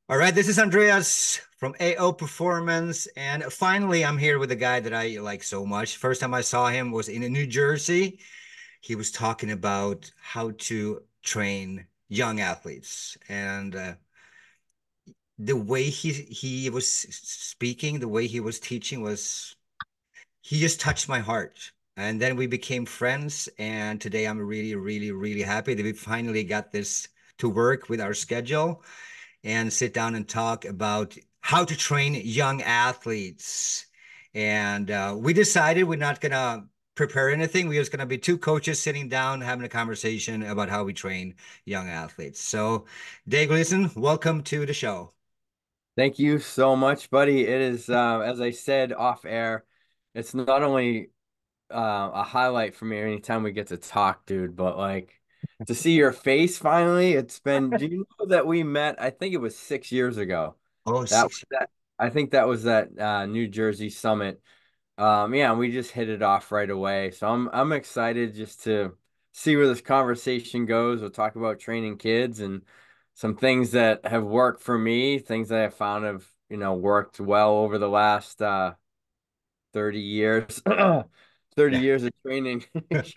All right, this is Andreas from AO Performance, and finally, I'm here with a guy that I like so much. First time I saw him was in New Jersey. He was talking about how to train young athletes, and the way he was speaking, the way he was teaching was he just touched my heart. And then we became friends, and today I'm really, really, really happy that we finally got this to work with our schedule and sit down and talk about how to train young athletes. And we decided we're not gonna prepare anything. We're just gonna be two coaches sitting down having a conversation about how we train young athletes. So, Dave Gleason, welcome to the show. Thank you so much, buddy. It is, as I said off air, it's not only a highlight for me anytime we get to talk, dude, but like to see your face finally. It's been, do you know that we met? I think it was 6 years ago. Oh, That six. that I think that was that New Jersey summit. Yeah, and we just hit it off right away. So I'm excited just to see where this conversation goes. We'll talk about training kids and some things that have worked for me, things that I found have, worked well over the last 30 years. 30 Yeah, years of training kids.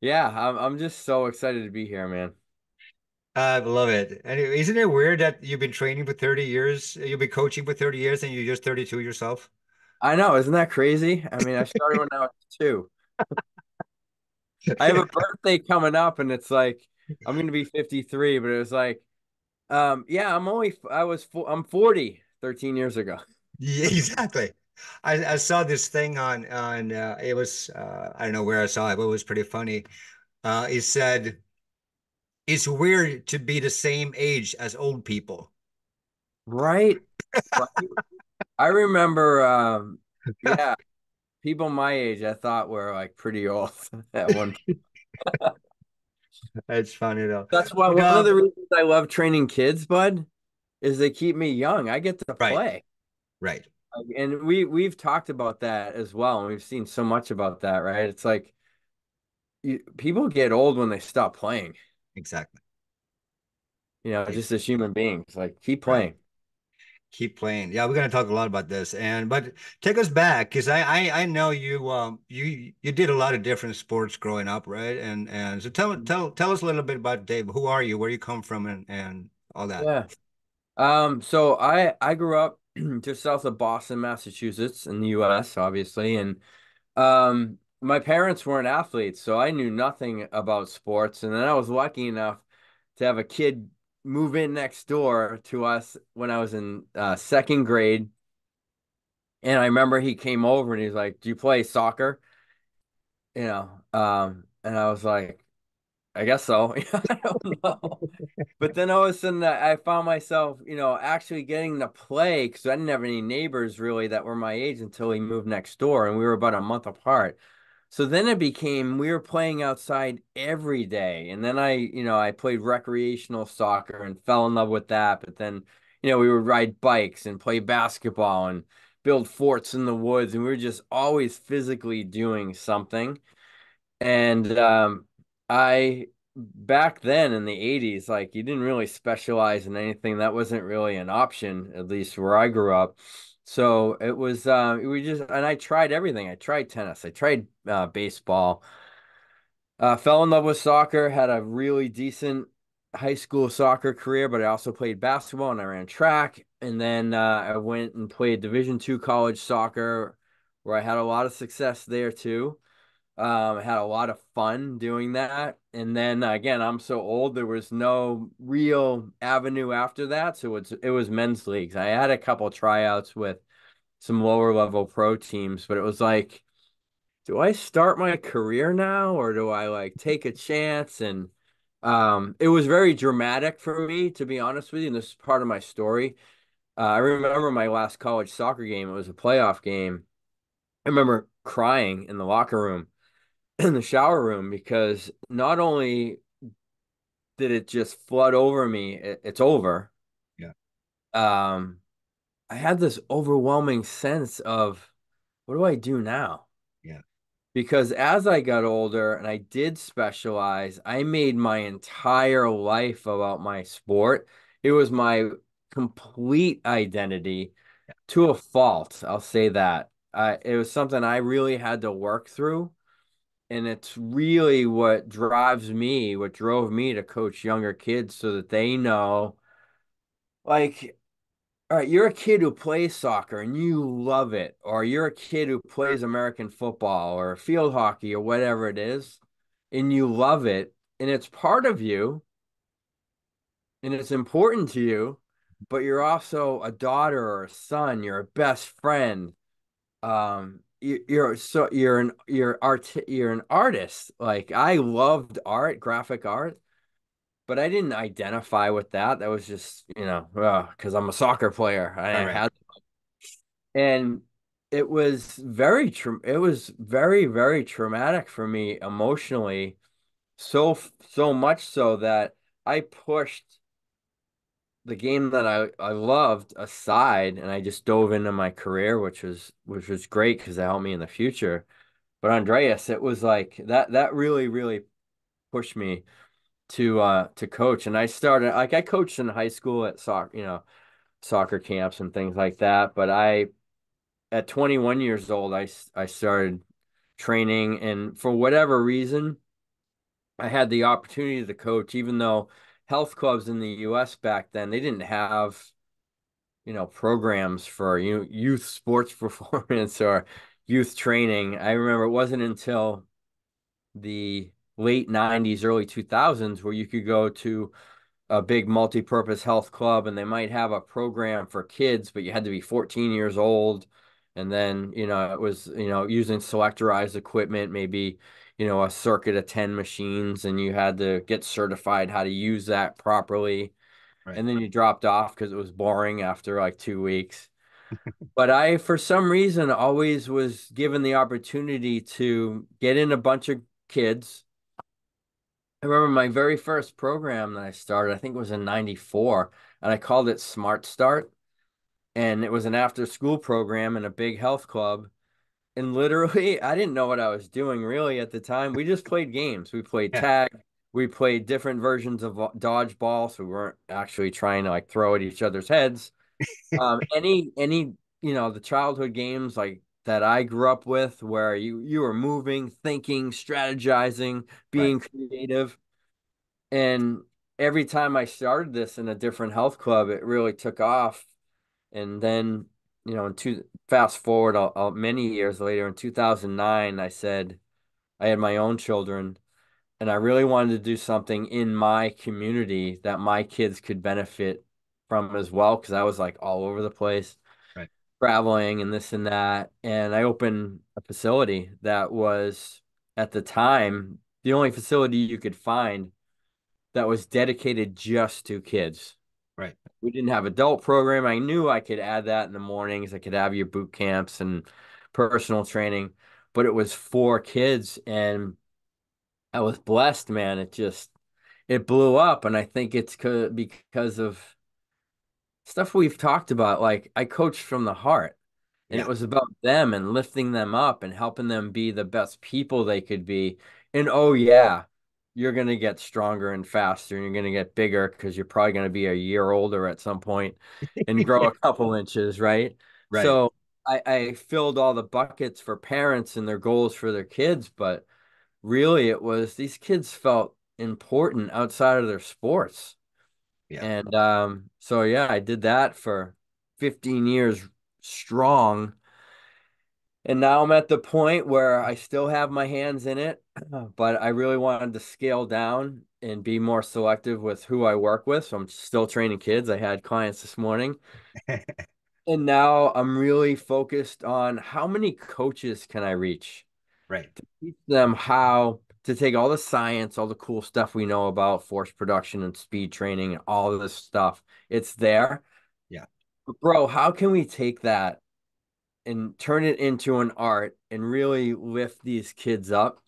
Yeah, I'm just so excited to be here, man. I love it. And isn't it weird that you've been training for 30 years, you've been coaching for 30 years, and you're just 32 yourself? I know, isn't that crazy? I mean, I started when I was two. I have a birthday coming up and it's like I'm gonna be 53, but it was like, yeah, I'm 40 13 years ago. Yeah, exactly. I saw this thing on it was I don't know where I saw it, but it was pretty funny. It said it's weird to be the same age as old people. Right? Right. I remember, yeah, people my age I thought were like pretty old at one point. That's funny though. That's why But one of the reasons I love training kids, bud, is they keep me young. I get to right, play. right, And we've talked about that as well, and we've seen so much about that, right? It's like people get old when they stop playing, exactly. just as human beings. Like keep Right. playing. Keep playing. Yeah, we're gonna talk a lot about this. And but take us back because I know you did a lot of different sports growing up, right? And so tell us a little bit about Dave. Who are you? Where you come from and all that. Yeah. So I grew up just south of Boston, Massachusetts, in the U.S., obviously, and my parents weren't athletes, so I knew nothing about sports. And then I was lucky enough to have a kid move in next door to us when I was in second grade. And I remember he came over and he's like, "Do you play soccer?" And I was like, "I guess so." I don't know. But then all of a sudden, I found myself, actually getting to play because I didn't have any neighbors really that were my age until he moved next door, and we were about a month apart. So then it became we were playing outside every day, and then I played recreational soccer and fell in love with that. But then, we would ride bikes and play basketball and build forts in the woods, and we were just always physically doing something. And I back then in the 80s, like you didn't really specialize in anything. That wasn't really an option, at least where I grew up. So it was we just and I tried everything. I tried tennis, I tried baseball, fell in love with soccer, had a really decent high school soccer career, but I also played basketball and I ran track. And then I went and played Division II college soccer, where I had a lot of success there too. Had a lot of fun doing that. And then again, I'm so old, there was no real avenue after that. So it was men's leagues. I had a couple tryouts with some lower level pro teams, but it was like, do I start my career now or do I like take a chance? And it was very dramatic for me, to be honest with you. And this is part of my story. I remember my last college soccer game, it was a playoff game. I remember crying in the locker room in the shower room because not only did it just flood over me, it's over. Yeah, Um, I had this overwhelming sense of what do I do now? yeah, Because as I got older and I did specialize, I made my entire life about my sport. it was my complete identity to a fault. I'll say that. It was something I really had to work through. And it's really what drives me, what drove me to coach younger kids so that they know, like, all right, you're a kid who plays soccer and you love it, or you're a kid who plays American football or field hockey or whatever it is, and you love it, and it's part of you and it's important to you, but you're also a daughter or a son, you're a best friend. You're an artist. Like I loved art, graphic art, but I didn't identify with that. That was just, because I'm a soccer player. All I right. had, and it was very, very traumatic for me emotionally. So much so that I pushed the game that I loved aside and I just dove into my career, which was great because it helped me in the future. But Andreas, it was like that really, really pushed me to coach. And I started like I coached in high school at soccer camps and things like that. But I at 21 years old, I started training, and for whatever reason, I had the opportunity to coach, even though health clubs in the US back then, they didn't have, programs for youth sports performance or youth training. I remember it wasn't until the late 90s, early 2000s where you could go to a big multi-purpose health club and they might have a program for kids, but you had to be 14 years old. And then, it was, using selectorized equipment, maybe, a circuit of 10 machines, and you had to get certified how to use that properly. Right. And then you dropped off because it was boring after like 2 weeks. But I, for some reason, always was given the opportunity to get in a bunch of kids. I remember my very first program that I started, I think it was in 94, and I called it Smart Start. And it was an after school program in a big health club. And literally, I didn't know what I was doing really at the time. We just played games. We played Yeah. tag. We played different versions of dodgeball, so we weren't actually trying to like throw at each other's heads. Any the childhood games like that I grew up with, where you were moving, thinking, strategizing, Right. being creative. And every time I started this in a different health club, it really took off. And then, fast forward many years later, in 2009, I said I had my own children, and I really wanted to do something in my community that my kids could benefit from as well, because I was like all over the place, Right. traveling and this and that. And I opened a facility that was, at the time, the only facility you could find that was dedicated just to kids. Right. We didn't have adult program. I knew I could add that in the mornings. I could have your boot camps and personal training, but it was for kids, and I was blessed, man. It blew up, and I think it's because of stuff we've talked about. Like I coached from the heart, and it Yeah. was about them and lifting them up and helping them be the best people they could be. And oh yeah, you're gonna get stronger and faster, and you're gonna get bigger because you're probably gonna be a year older at some point and grow a couple inches, right? Right. So I filled all the buckets for parents and their goals for their kids, but really it was these kids felt important outside of their sports. Yeah. And so yeah, I did that for 15 years strong. And now I'm at the point where I still have my hands in it, but I really wanted to scale down and be more selective with who I work with. So I'm still training kids. I had clients this morning. And now I'm really focused on how many coaches can I reach? Right. Teach them how to take all the science, all the cool stuff we know about force production and speed training and all of this stuff. It's there. Yeah. But bro, how can we take that and turn it into an art and really lift these kids up?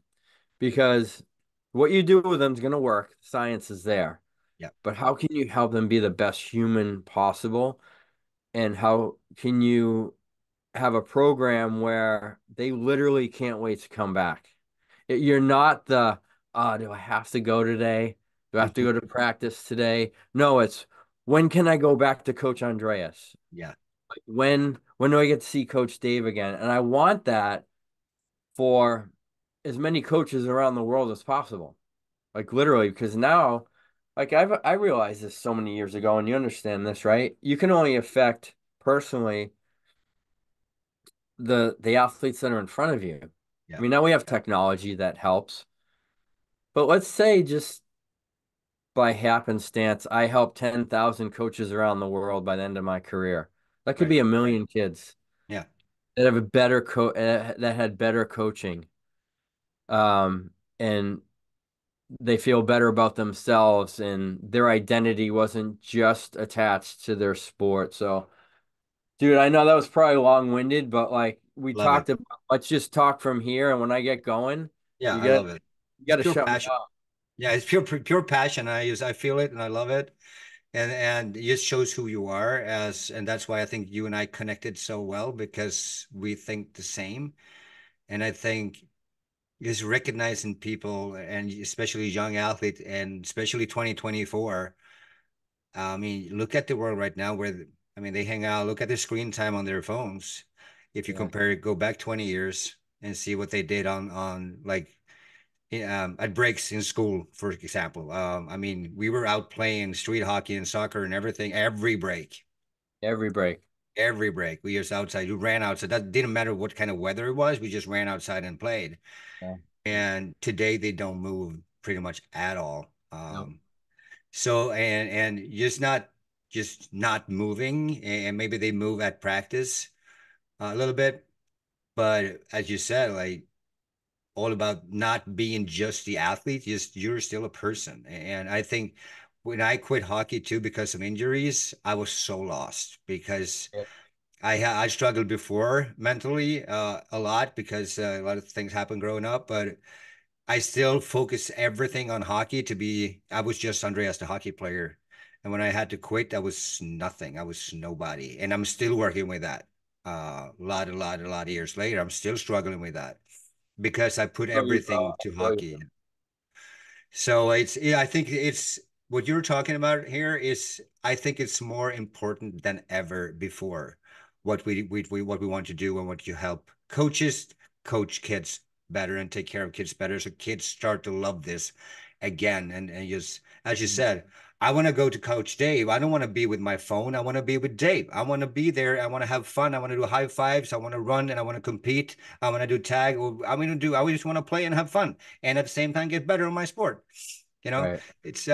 Because what you do with them is going to work. Science is there. Yeah. But how can you help them be the best human possible? And how can you have a program where they literally can't wait to come back? You're not do I have to go today? Do I have to go to practice today? No, it's when can I go back to Coach Andreas? Yeah, When do I get to see Coach Dave again? And I want that for as many coaches around the world as possible. Like literally, because now, like I realized this so many years ago, and you understand this, right? You can only affect personally the athletes that are in front of you. I yeah, mean, now we have technology that helps, but let's say just by happenstance, I helped 10,000 coaches around the world by the end of my career. That could right. be a million kids Yeah, that have a better that had better coaching. And they feel better about themselves and their identity wasn't just attached to their sport. So, dude, I know that was probably long-winded, but like we love it. talked about, let's just talk from here. And when I get going, Yeah, you I get love it. you It's got to pure shut me passion. up. Yeah, it's pure passion. I feel it and I love it. And it just shows who you are and that's why I think you and I connected so well because we think the same. And I think is recognizing people and especially young athlete and especially 2024. I mean, look at the world right now where I mean they hang out, look at the screen time on their phones. If you Yeah, compare it, go back 20 years and see what they did on like at breaks in school, for example. I mean, we were out playing street hockey and soccer and everything every break. every break. We just outside. We ran outside. That didn't matter what kind of weather it was. We just ran outside and played. Yeah. And today they don't move pretty much at all. No. So and just not moving, and maybe they move at practice a little bit, but as you said, like all about not being just the athlete, just you're still a person. And I think when I quit hockey too because of injuries, I was so lost because Yeah. I struggled before mentally a lot because a lot of things happened growing up, but I still focus everything on hockey to be, I was just Andreas, the hockey player. And when I had to quit, I was nothing. I was nobody. And I'm still working with that. A lot of years later, I'm still struggling with that because I put Oh, you, bro. everything I to feel you. hockey. So I think it's what you're talking about here is, I think it's more important than ever before what we want to do and what you help coaches coach kids better and take care of kids better. So kids start to love this again. And just, as you Mhm. said, I want to go to Coach Dave. I don't want to be with my phone. I want to be with Dave. I want to be there. I want to have fun. I want to do high fives. I want to run and I want to compete. I want to do tag. I just want to play and have fun and at the same time get better in my sport. You know, Right. it's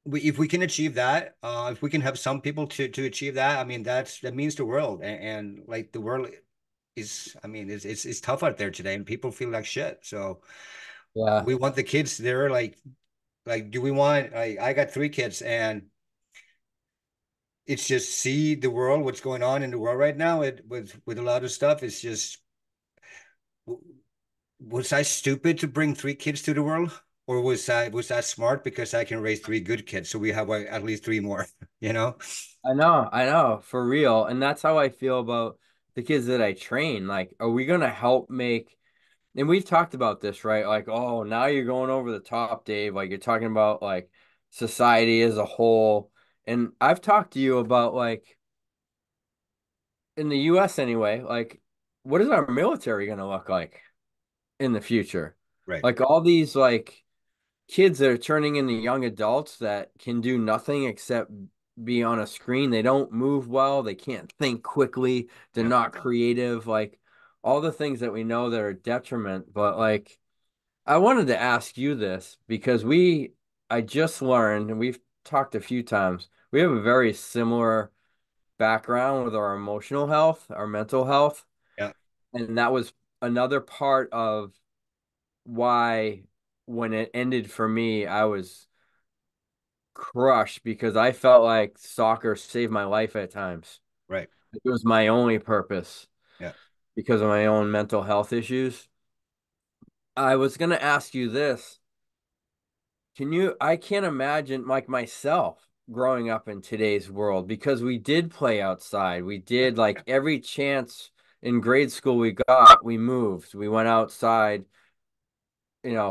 if we can achieve that, if we can have some people to achieve that, I mean that means the world. And like the world is, I mean, it's tough out there today, and people feel like shit. So Yeah. we want the kids there, like do we want? I got three kids, and it's just see the world, what's going on in the world right now. It with a lot of stuff. It's just was I stupid to bring three kids to the world? Or was that smart because I can raise three good kids, so we have at least three more, you know? I know, for real. And that's how I feel about the kids that I train. Like, are we gonna help make, and we've talked about this, right? Like, oh, now you're going over the top, Dave. Like you're talking about like society as a whole. And I've talked to you about like in the US anyway, like what is our military gonna look like in the future? Right. Like all these like kids that are turning into young adults that can do nothing except be on a screen. They don't move well. They can't think quickly. They're Yeah. not creative. Like all the things that we know that are detriment. But like, I wanted to ask you this because I just learned, and we've talked a few times, we have a very similar background with our emotional health, our mental health. Yeah. And that was another part of why when it ended for me, I was crushed because I felt like soccer saved my life at times. Right. It was my only purpose Yeah. because of my own mental health issues. I was going to ask you this. I can't imagine like myself growing up in today's world because we did play outside. We Yeah. did like every chance in grade school we got, we moved, we went outside.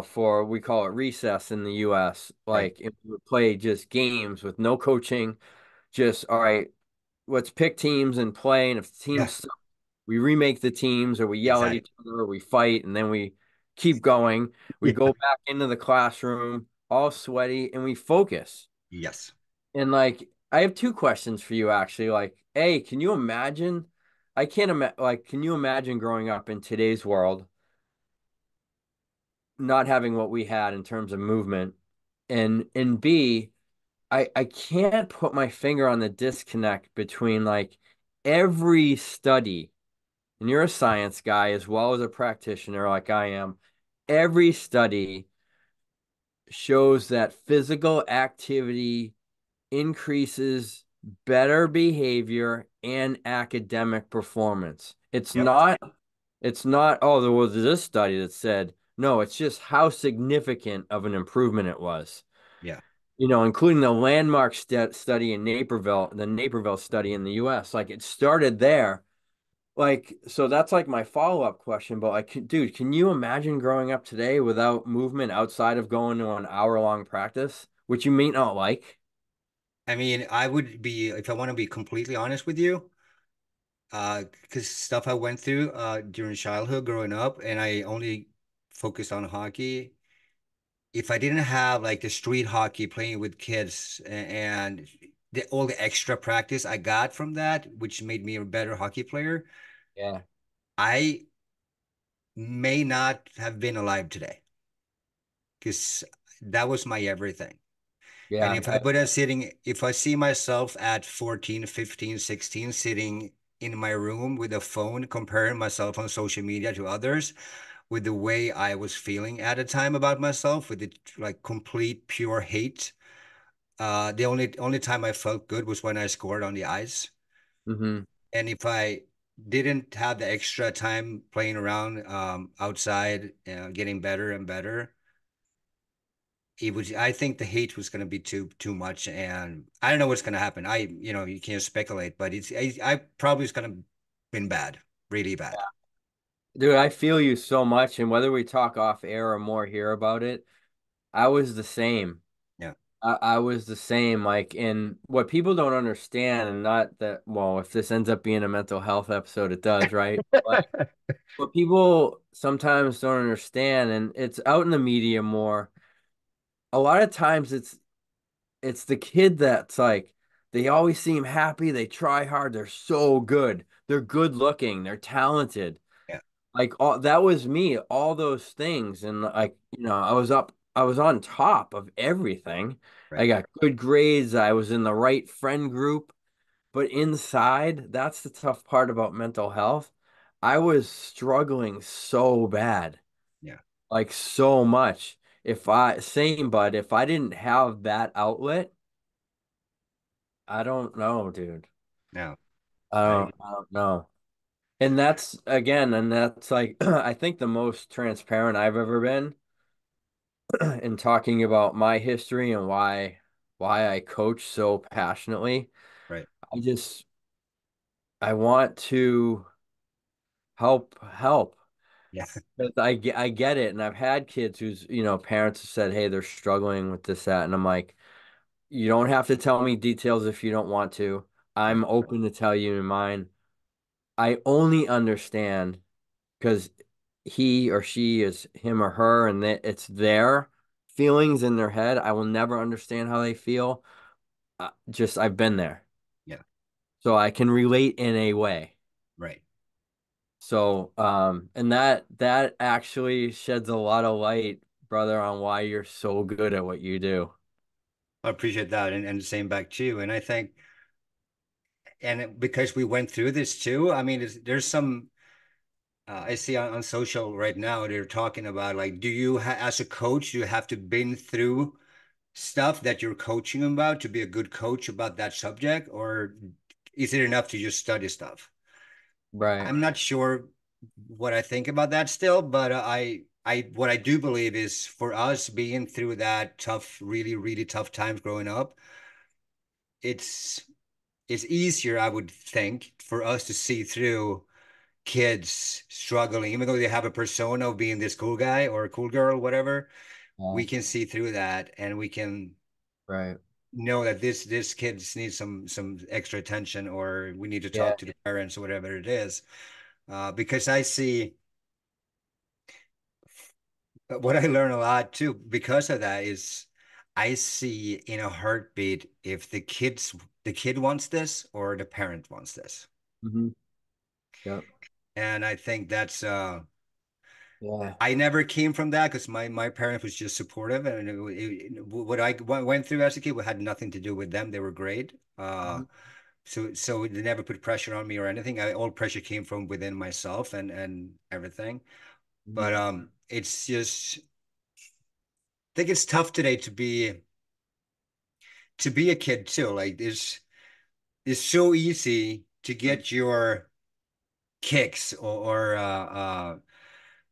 for we call it recess in the US. Right. Like if we would play just games with no coaching, just all right, let's pick teams and play. And if the Yeah, teams suck, we remake the teams or we yell at exactly. each other or we fight and then we keep going. We Yeah. go back into the classroom all sweaty and we focus. Yes. And like I have two questions for you actually. Like, A, can you imagine? I can't imagine like can you imagine growing up in today's world not having what we had in terms of movement? And B, I can't put my finger on the disconnect between like every study, and you're a science guy as well as a practitioner like I am. Every study shows that physical activity increases better behavior and academic performance. Yep. It's not, oh, there was this study that said, no, it's just how significant of an improvement it was. Yeah. Including the landmark study in Naperville, the Naperville study in the US. Like it started there. Like, so that's like my follow-up question. But like, dude, can you imagine growing up today without movement outside of going to an hour-long practice, which you may not like? I mean, I would be, if I want to be completely honest with you, because stuff I went through during childhood growing up, and I only focused on hockey. If I didn't have like the street hockey playing with kids and all the extra practice I got from that, which made me a better hockey player, Yeah. I may not have been alive today because that was my everything. And Yeah. if I put a sitting, if I see myself at 14, 15, 16, sitting in my room with a phone, comparing myself on social media to others, with the way I was feeling at the time about myself, with the like complete pure hate. The only time I felt good was when I scored on the ice. Hmm. And if I didn't have the extra time playing around outside, getting better and better, it was I think the hate was going to be too much, and I don't know what's going to happen. You can't speculate, but I probably was going to been bad, really bad. Dude, I feel you so much. And whether we talk off air or more here about it, I was the same. Yeah. I was the same. Like, and what people don't understand, and not that, well, if this ends up being a mental health episode, it does, right? Like, what people sometimes don't understand, and it's out in the media more. A lot of times it's the kid that's like, they always seem happy, they try hard, they're so good, they're good looking, they're talented. Yeah. Like all that was me, all those things. And like, I was on top of everything. I Right. got good grades, I was in the right friend group, but inside, that's the tough part about mental health. I was struggling so bad, Yeah. like so much. Same, but if I didn't have that outlet, I don't know, dude. No. I I don't know. And that's again, and that's like I think the most transparent I've ever been in talking about my history and why I coach so passionately. right. I just I want to help. Yeah. 'Cause I get it, and I've had kids whose parents have said, "Hey, they're struggling with this, that," and I'm like, you don't have to tell me details if you don't want to. Yeah. I'm open to tell you mine. I only understand because he or she is him or her, and it's their feelings in their head. I will never understand how they feel. Just I've been there, Yeah. so I can relate in a way. Right. So, and that actually sheds a lot of light, brother, on why you're so good at what you do. I appreciate that, and the same back to you. And I think, and because we went through this too, I mean, there's some I see on social right now they're talking about like, do you as a coach, you have to been through stuff that you're coaching about to be a good coach about that subject, or is it enough to just study stuff? Right. I'm not sure what I think about that still, but what I do believe is for us being through that tough, really, really tough times growing up, it's it's easier, I would think, for us to see through kids struggling, even though they have a persona of being this cool guy or a cool girl, whatever, Yeah. we can see through that and we can Right. know that this kid needs some extra attention, or we need to Yeah. talk to the parents or whatever it is. Because I see what I learn a lot too because of that is I see in a heartbeat if the kid wants this or the parent wants this. Hmm. Yeah. And I think that's Yeah. I never came from that because my parent was just supportive, and what I went through as a kid had nothing to do with them. They were great. Mhm. So they never put pressure on me or anything. All pressure came from within myself and everything. Mhm. But it's just I think it's tough today to be a kid too. Like it's so easy to get your kicks or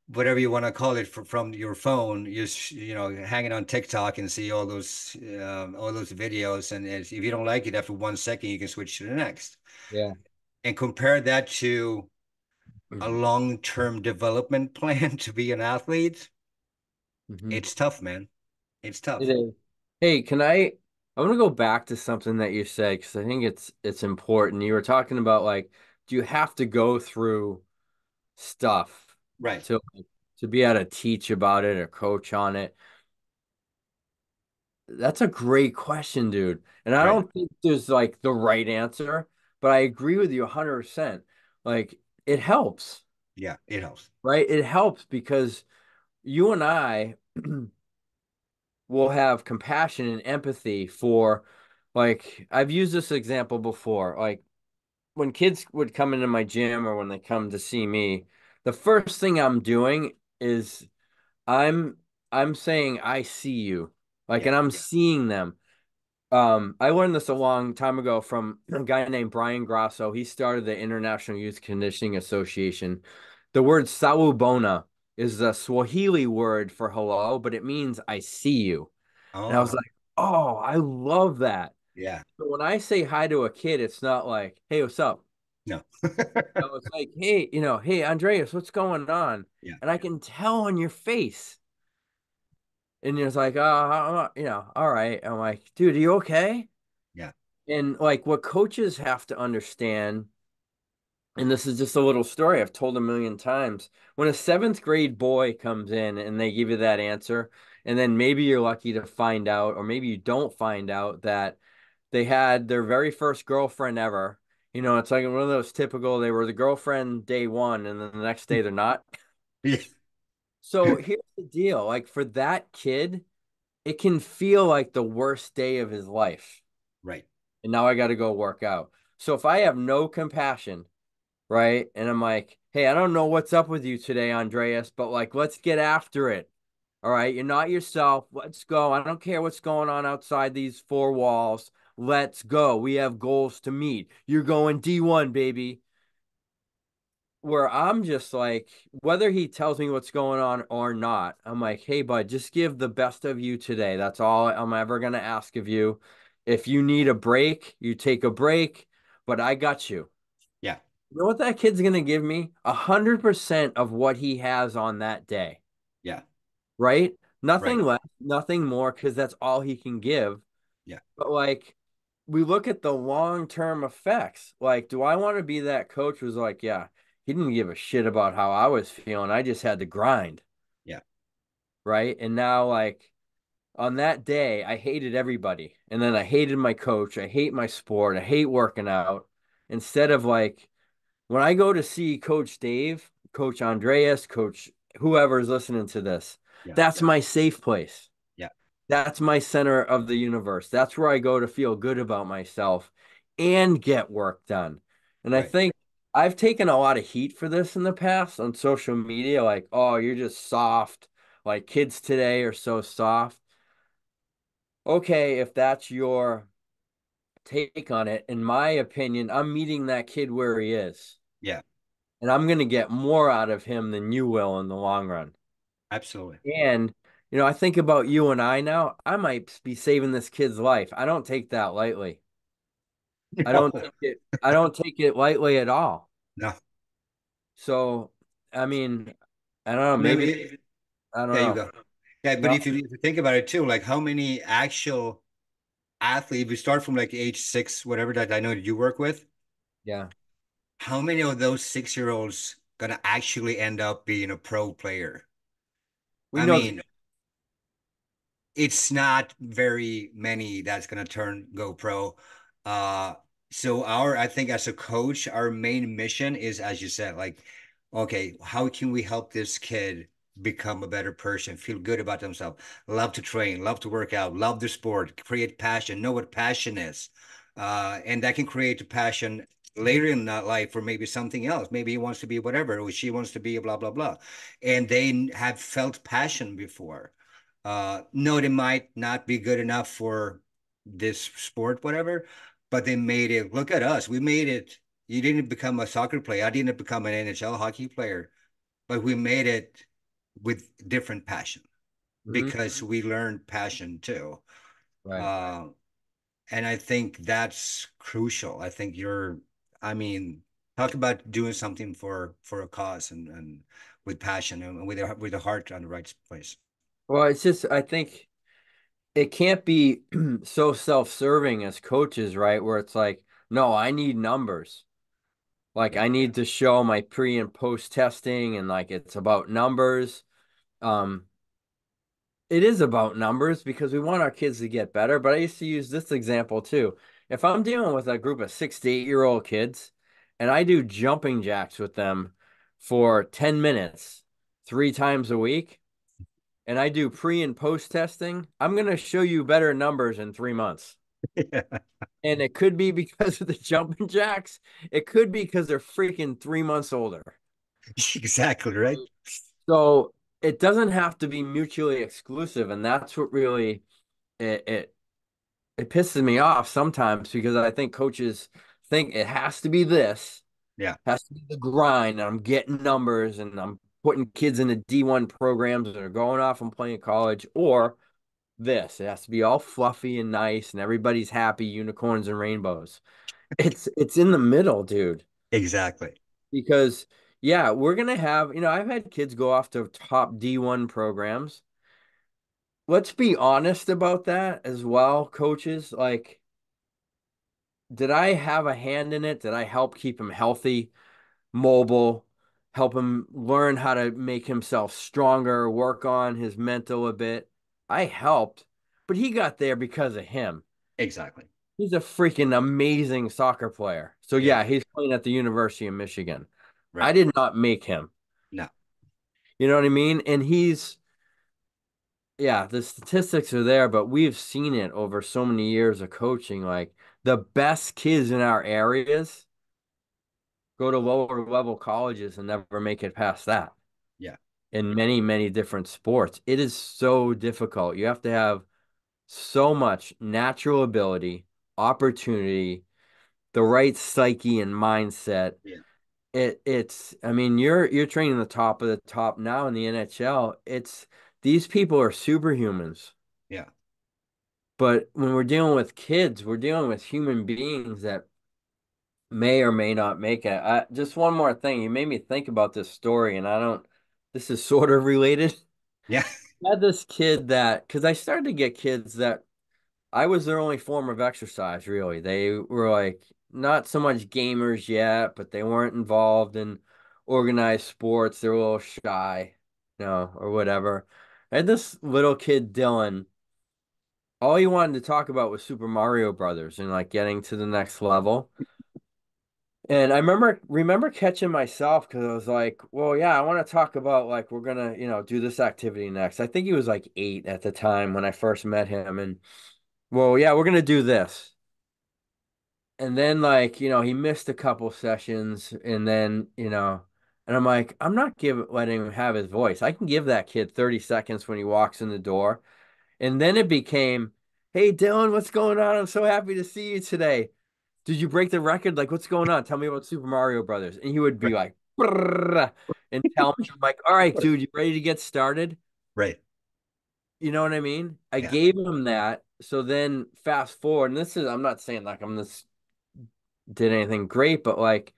whatever you want to call it from your phone, just hanging on TikTok and see all those videos, and if you don't like it after 1 second, you can switch to the next. Yeah. And compare that to a long-term development plan to be an athlete. Hmm. It's tough, man. It's It tough. is. Hey, I want to go back to something that you said because I think it's important. You were talking about like, do you have to go through stuff Right. to to be able to teach about it or coach on it? That's a great question, dude. And I Right. don't think there's like the right answer, but I agree with you 100%. Like it helps, Yeah, it helps. right? It helps because you and I will have compassion and empathy for, like, I've used this example before. Like when kids would come into my gym or when they come to see me, the first thing I'm doing is I'm I'm saying I see you. Like, Yeah. and I'm seeing them. I learned this a long time ago from a guy named Brian Grasso. He started the International Youth Conditioning Association. The word sawubona is a Swahili word for hello, but it means I see you. And I was Oh, like, oh, I love that. yeah. So when I say hi to a kid, it's not like, hey, what's up? No. No, it's like, hey, hey, Andreas, what's going on? Yeah. And I can tell on your face. And it's like, oh, all right. I'm like, dude, are you okay? Yeah. And like what coaches have to understand, and this is just a little story I've told a million times. When a seventh grade boy comes in and they give you that answer, and then maybe you're lucky to find out, or maybe you don't find out that they had their very first girlfriend ever. It's like one of those typical, they were the girlfriend day one, and then the next day they're not. Yeah. So here's the deal. Like for that kid, it can feel like the worst day of his life. Right. And now I got to go work out. So if I have no compassion, right? And I'm like, hey, I don't know what's up with you today, Andreas, but like, let's get after it. All right. You're not yourself. Let's go. I don't care what's going on outside these four walls. Let's go. We have goals to meet. You're going D1, baby. Where I'm just like, whether he tells me what's going on or not, I'm like, hey, bud, just give the best of you today. That's all I'm ever going to ask of you. If you need a break, you take a break, but I got you. Yeah. You know what that kid's going to give me? 100% of what he has on that day, Yeah. right? Right. Nothing less, nothing more, because that's all he can give. Yeah. But like, we look at the long-term effects. Like, do I want to be that coach who's like, yeah, he didn't give a shit about how I was feeling. I just had to grind, Yeah. right? And now, like, on that day, I hated everybody. And then I hated my coach. I hate my sport. I hate working out. Instead of like, when I go to see Coach Dave, Coach Andreas, Coach whoever's listening to this, Yeah. that's my safe place. Yeah. That's my center of the universe. That's where I go to feel good about myself and get work done. And I Right. think I've taken a lot of heat for this in the past on social media, like, oh, you're just soft. Like kids today are so soft. Okay, if that's your take on it, in my opinion, I'm meeting that kid where he is. Yeah. And I'm going to get more out of him than you will in the long run. Absolutely. And, I think about you and I now, I might be saving this kid's life. I don't take that lightly. I don't No. take it, I don't take it lightly at all. No. So, I mean, I don't know, maybe, Maybe I don't there you know. go. Yeah, but No, if you think about it too, like how many actual athletes, if you start from like age 6, whatever that I know that you work with, yeah. how many of those 6-year-olds gonna actually end up being a pro player? We I know, mean, it's not very many that's gonna turn go pro. Uh, so I think as a coach, our main mission is, as you said, like, okay, how can we help this kid become a better person, feel good about themselves, love to train, love to work out, love the sport, create passion, know what passion is. And that can create a passion later in that life for maybe something else. Maybe he wants to be whatever, or she wants to be blah, blah, blah. And they have felt passion before. No, they might not be good enough for this sport, whatever, but they made it. Look at us. We made it. You didn't become a soccer player. I didn't become an NHL hockey player, but we made it with different passion mhm, because we learned passion too. right. Uh, and I think that's crucial. I think I mean, talk about doing something for a cause and with passion and with the heart on the right place. Well, it's just, I think it can't be so self-serving as coaches, right? Where it's like, no, I need numbers. Like Yeah, I need to show my pre and post testing and like it's about numbers. Um, it is about numbers because we want our kids to get better. But I used to use this example too. If I'm dealing with a group of 6 to 8 year old kids and I do jumping jacks with them for 10 minutes, 3 times a week, and I do pre and post testing, I'm going to show you better numbers in 3 months. yeah. And it could be because of the jumping jacks. It could be because they're freaking 3 months older. Exactly right. So it doesn't have to be mutually exclusive. And that's what really it, it it pisses me off sometimes because I think coaches think it has to be this, Yeah, has to be the grind, and I'm getting numbers and I'm putting kids into D1 programs that are going off and playing college, or this. It has to be all fluffy and nice and everybody's happy, unicorns and rainbows. It's in the middle, dude. exactly. Because yeah, we're gonna have, I've had kids go off to top D1 programs. Let's be honest about that as well, coaches. Like, did I have a hand in it? Did I help keep him healthy, mobile, help him learn how to make himself stronger, work on his mental a bit? I helped, but he got there because of him. Exactly. He's a freaking amazing soccer player. So Yeah, yeah, he's playing at the University of Michigan. I right. did not make him. No, You know what I mean? And yeah, the statistics are there, but we've seen it over so many years of coaching. Like the best kids in our areas go to lower level colleges and never make it past that yeah, in many, many different sports. It is so difficult. You have to have so much natural ability, opportunity, the right psyche and mindset. yeah, I mean, you're training the top of the top now in the NHL. These people are superhumans. yeah, But when we're dealing with kids, we're dealing with human beings that may or may not make it. Just one more thing. You made me think about this story, and this is sort of related. yeah. I had this kid because I started to get kids that I was their only form of exercise, really. They were like not so much gamers yet, but they weren't involved in organized sports. They were a little shy, or whatever. I had this little kid, Dylan. All he wanted to talk about was Super Mario Brothers and like getting to the next level. And I remember catching myself because I was like, well, yeah, I want to talk about like we're gonna, do this activity next. I think he was like 8 at the time when I first met him. And well, yeah, we're gonna do this. And then like, he missed a couple sessions and then, and I'm like, I'm not letting him have his voice. I can give that kid 30 seconds when he walks in the door. And then it became, hey, Dylan, what's going on? I'm so happy to see you today. Did you break the record? Like, what's going on? Tell me about Super Mario Brothers. And he would be Right, like, "Brrrr," and tell me, I'm like, all right, dude, you ready to get started? right. You know what I mean? I Yeah, gave him that. So then fast forward, and I'm not saying like I'm this did anything great, but like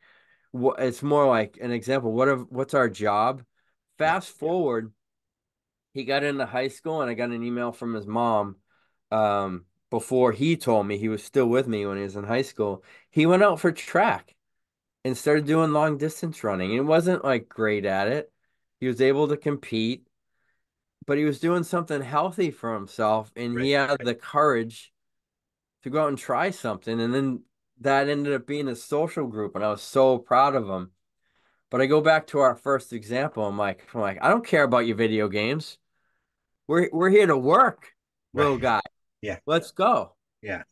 it's more like an example. What's our job? Yeah. Fast forward, he got into high school, and I got an email from his mom. Before he told me he was still with me when he was in high school, he went out for track and started doing long distance running. He wasn't like great at it. He was able to compete, but he was doing something healthy for himself, and he Right. had the courage to go out and try something. And then that ended up being a social group, and I was so proud of him. But I go back to our first example. I'm like, I don't care about your video games. We're here to work, little Right. guy. Yeah. Let's go. Yeah.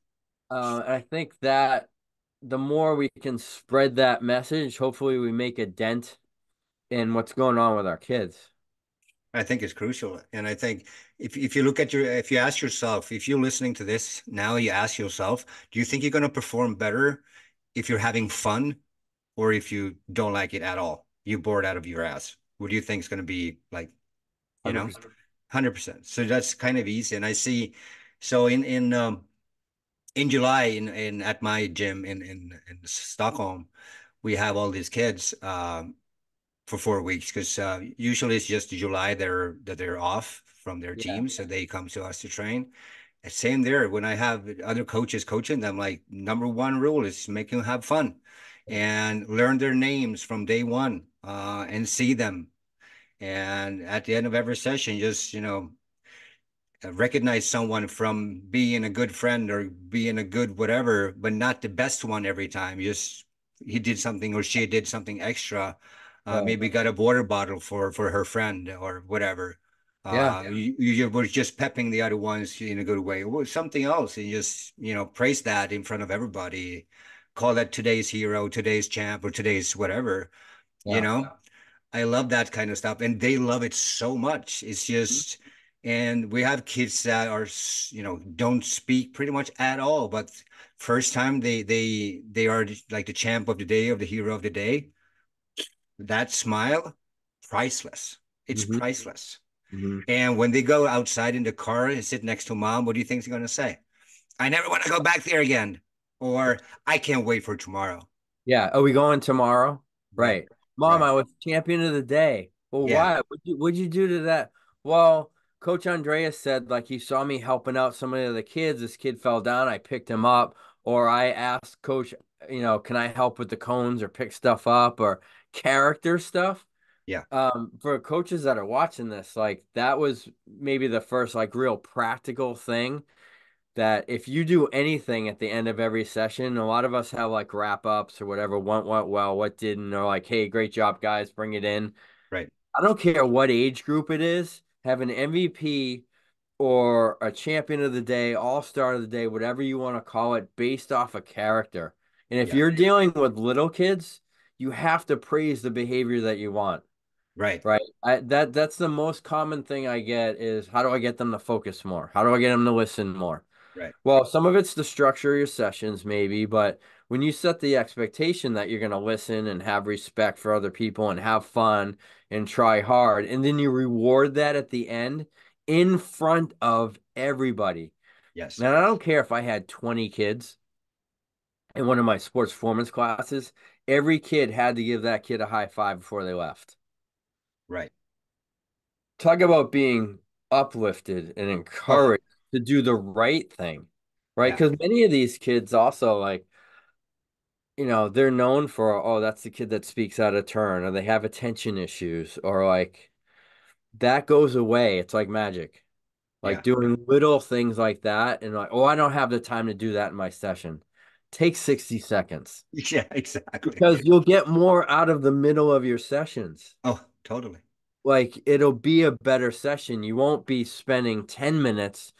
And I think that the more we can spread that message, hopefully we make a dent in what's going on with our kids. I think it's crucial. And I think if you look at if you ask yourself, if you're listening to this now, you ask yourself, do you think you're going to perform better if you're having fun or if you don't like it at all? You're bored out of your ass. What do you think is going to be like, you know? 100%. 100%. So that's kind of easy. And I see, so in July in at my gym in Stockholm, we have all these kids for 4 weeks because usually it's just July they're off from their Yeah. team, so they come to us to train. And same there. When I have other coaches coaching them, like number one rule is make them have fun and learn their names from day one and see them. And at the end of every session, just recognize someone from being a good friend or being a good whatever, but not the best one every time. Just he did something or she did something extra. Right. Maybe got a water bottle for her friend or whatever. Yeah. You were just pepping the other ones in a good way. Or something else, and just praise that in front of everybody. Call that today's hero, today's champ, or today's whatever. You Yeah. know, I love that kind of stuff, and they love it so much. It's just, and we have kids that are, don't speak pretty much at all, but first time they are like the champ of the day, of the hero of the day. That smile, priceless. It's Hmm. priceless. Hmm. And when they go outside in the car and sit next to mom, what do you think they're going to say? I never want to go back there again, or I can't wait for tomorrow. Yeah. Are we going tomorrow? Right, Right. Mom, right, I was champion of the day. Well, yeah, why? What'd you do to that? Well, Coach Andreas said like he saw me helping out some of the kids. This kid fell down. I picked him up. Or I asked Coach, can I help with the cones or pick stuff up or character stuff? yeah, For coaches that are watching this, like that was maybe the first like real practical thing that if you do anything at the end of every session, a lot of us have like wrap ups or whatever, what went well, what didn't, or like, hey, great job, guys, bring it in. right, I don't care what age group it is, have an MVP or a champion of the day, all star of the day, whatever you want to call it, based off a character. And if yeah, you're dealing with little kids, you have to praise the behavior that you want. right, Right. That's the most common thing I get is how do I get them to focus more? How do I get them to listen more? right. Well, some of it's the structure of your sessions, maybe, but when you set the expectation that you're going to listen and have respect for other people and have fun and try hard, and then you reward that at the end in front of everybody. Yes, Now, I don't care if I had 20 kids in one of my sports performance classes, every kid had to give that kid a high five before they left. right. Talk about being uplifted and Oh, encouraged to do the right thing, right? yeah, Because many of these kids also like, they're known for, oh, that's the kid that speaks out of turn, or they have attention issues, or like that goes away. It's like magic, like yeah, doing little things like that. And like, oh, I don't have the time to do that in my session. Take 60 seconds yeah, exactly. because you'll get more out of the middle of your sessions. Oh, totally. Like it'll be a better session. You won't be spending 10 minutes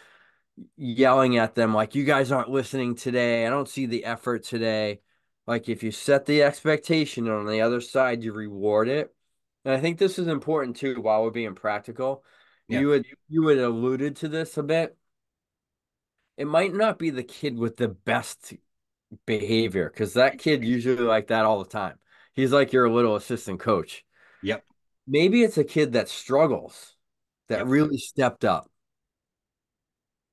yelling at them like you guys aren't listening today. I don't see the effort today. Like if you set the expectation and on the other side you reward it. And I think this is important too while we're being practical. Yeah, You had alluded to this a bit. It might not be the kid with the best behavior because that kid usually like that all the time. He's like your little assistant coach. yep, Maybe it's a kid that struggles, that yep, really stepped up,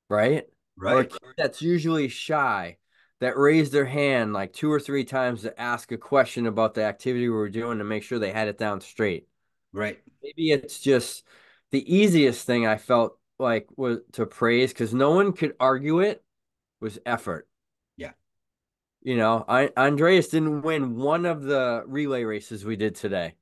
right? Or a right. kid that's usually shy that raised their hand like 2 or 3 times to ask a question about the activity we were doing to make sure they had it down straight. Right. Maybe it's just the easiest thing I felt like was to praise because no one could argue it was effort. Yeah. Andreas didn't win one of the relay races we did today.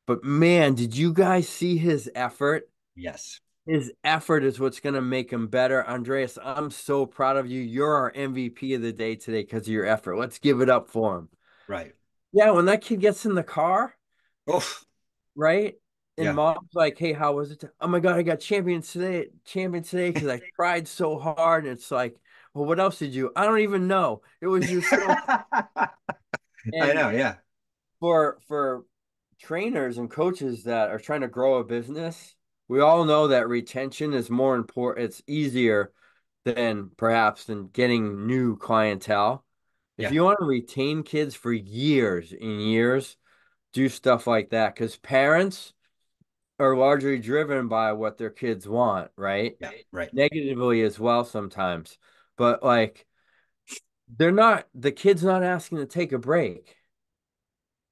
But man, did you guys see his effort? Yes. His effort is what's going to make him better. Andreas, I'm so proud of you. You're our MVP of the day today because of your effort. Let's give it up for him. Right. Yeah, when that kid gets in the car, Oh, right? And yeah. mom's like, "Hey, how was it? Oh my God, I got champion today because I tried so hard." And it's like, "Well, what else did you?" I don't even know. It was just so. I And know. Yeah. for trainers and coaches that are trying to grow a business, we all know that retention is more important. It's easier than perhaps than getting new clientele. If Yeah. you want to retain kids for years and years, do stuff like that because parents are largely driven by what their kids want, right? Yeah. Right. Negatively as well sometimes. But like the kid's not asking to take a break.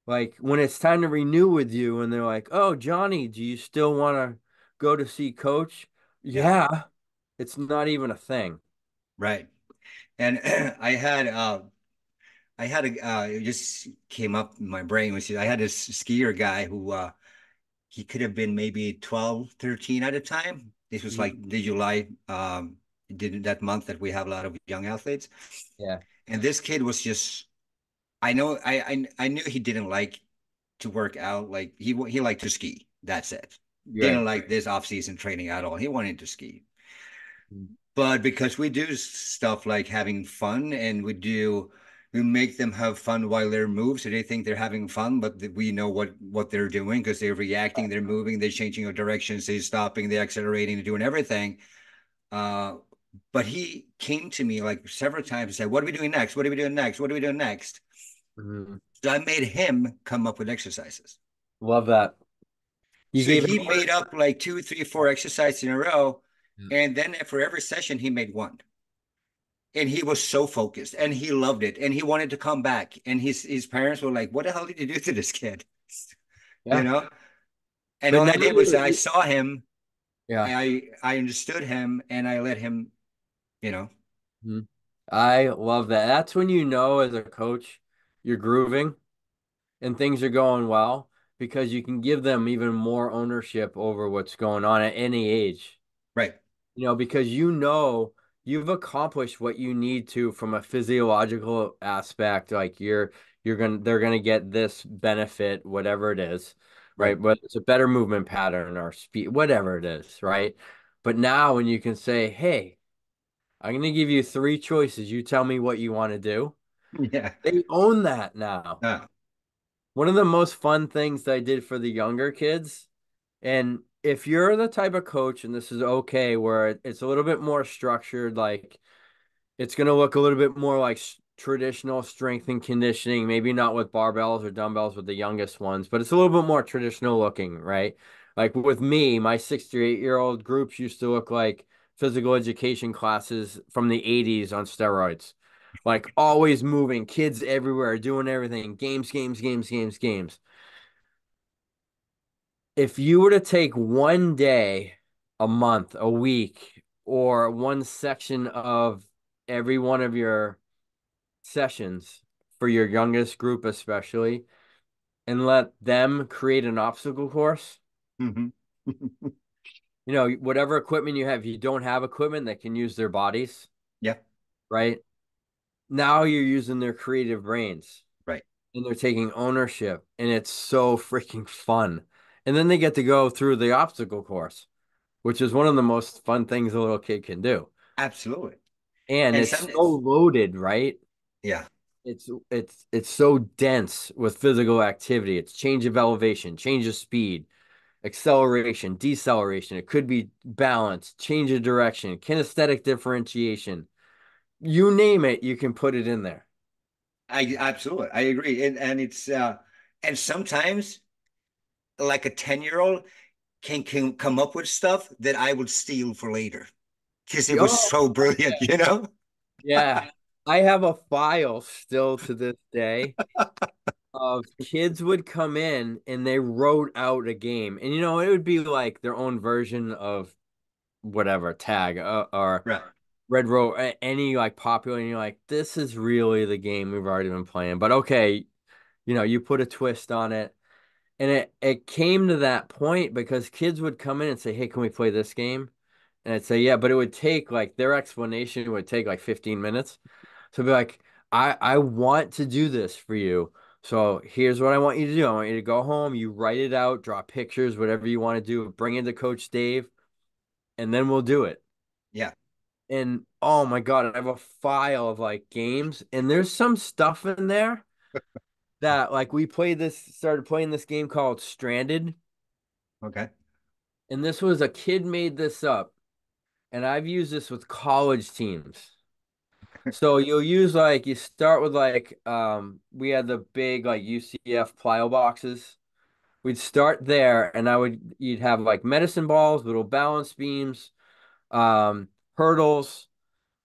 Like when it's time to renew with you and they're like, "Oh, Johnny, do you still want to go to see coach?" Yeah. Yeah, it's not even a thing. Right. And I had a it just came up in my brain, which is I had this skier guy who he could have been maybe 12, 13 at a time. This was like Mhm. the July did that month that we have a lot of young athletes. Yeah, And this kid was just I know I knew he didn't like to work out. Like he liked to ski. That's it. you're Didn't right. like this off-season training at all. He wanted to ski. Mhm. But because we do stuff like having fun and we make them have fun while they're moved, so they think they're having fun, but we know what they're doing because they're reacting, they're moving, they're changing of directions, they're stopping, they're accelerating, they're doing everything. Uh, but he came to me like several times and said, "What are we doing next? What are we doing next? What are we doing next?" Mhm. So I made him come up with exercises. Love that. You So gave he him. made up like two, three, four exercises in a row. And then for every session, he made one. And he was so focused and he loved it and he wanted to come back. And his parents were like, "What the hell did you do to this kid?" You Yeah, know? And but all now I did was I saw him, yeah. I understood him and I let him, you know. Mhm. I love that. That's when you know as a coach you're grooving and things are going well because you can give them even more ownership over what's going on at any age. Right. Because you've accomplished what you need to from a physiological aspect. Like they're gonna get this benefit, whatever it is, Right. right? Whether it's a better movement pattern or speed, whatever it is, right? But now when you can say, "Hey, I'm gonna give you 3 choices. You tell me what you want to do." Yeah. They own that now. Uh, One of the most fun things that I did for the younger kids, and if you're the type of coach, and this is okay, where it's a little bit more structured, like it's going to look a little bit more like traditional strength and conditioning, maybe not with barbells or dumbbells with the youngest ones, but it's a little bit more traditional looking, right? Like with me, my 6 to 8 year old groups used to look like physical education classes from the 80s on steroids. Like always moving, kids everywhere, doing everything, games, games, games, games, games. If you were to take one day, a month, a week, or one section of every one of your sessions for your youngest group, especially, and let them create an obstacle course, mhm. whatever equipment you have, you don't have equipment that can use their bodies, Yeah. right? Now you're using their creative brains Right. and they're taking ownership, and it's so freaking fun. And then they get to go through the obstacle course, which is one of the most fun things a little kid can do. Absolutely. And And it's some, so loaded, right? yeah. It's so dense with physical activity. It's change of elevation, change of speed, acceleration, deceleration. It could be balance, change of direction, kinesthetic differentiation. You name it, you can put it in there. I absolutely I agree. And it's and sometimes like a 10-year-old can come up with stuff that I would steal for later because it was Oh, so brilliant, you know? yeah. I have a file still to this day of kids would come in and they wrote out a game. And it would be like their own version of whatever tag or Right. Red Row, any like popular, and you're like, this is really the game we've already been playing. But okay, you put a twist on it. And it came to that point because kids would come in and say, hey, can we play this game? And I'd say, yeah, but it would take like their explanation would take like 15 minutes. So I'd be like, I want to do this for you. So here's what I want you to do. I want you to go home, you write it out, draw pictures, whatever you want to do, bring it to Coach Dave, and then we'll do it. Yeah. And oh my God, I have a file of like games, and there's some stuff in there that like started playing this game called Stranded. Okay. And this was a kid made this up, and I've used this with college teams. So you'll use like you start with like we had the big like UCF plyo boxes. We'd start there and you'd have like medicine balls, little balance beams, hurdles,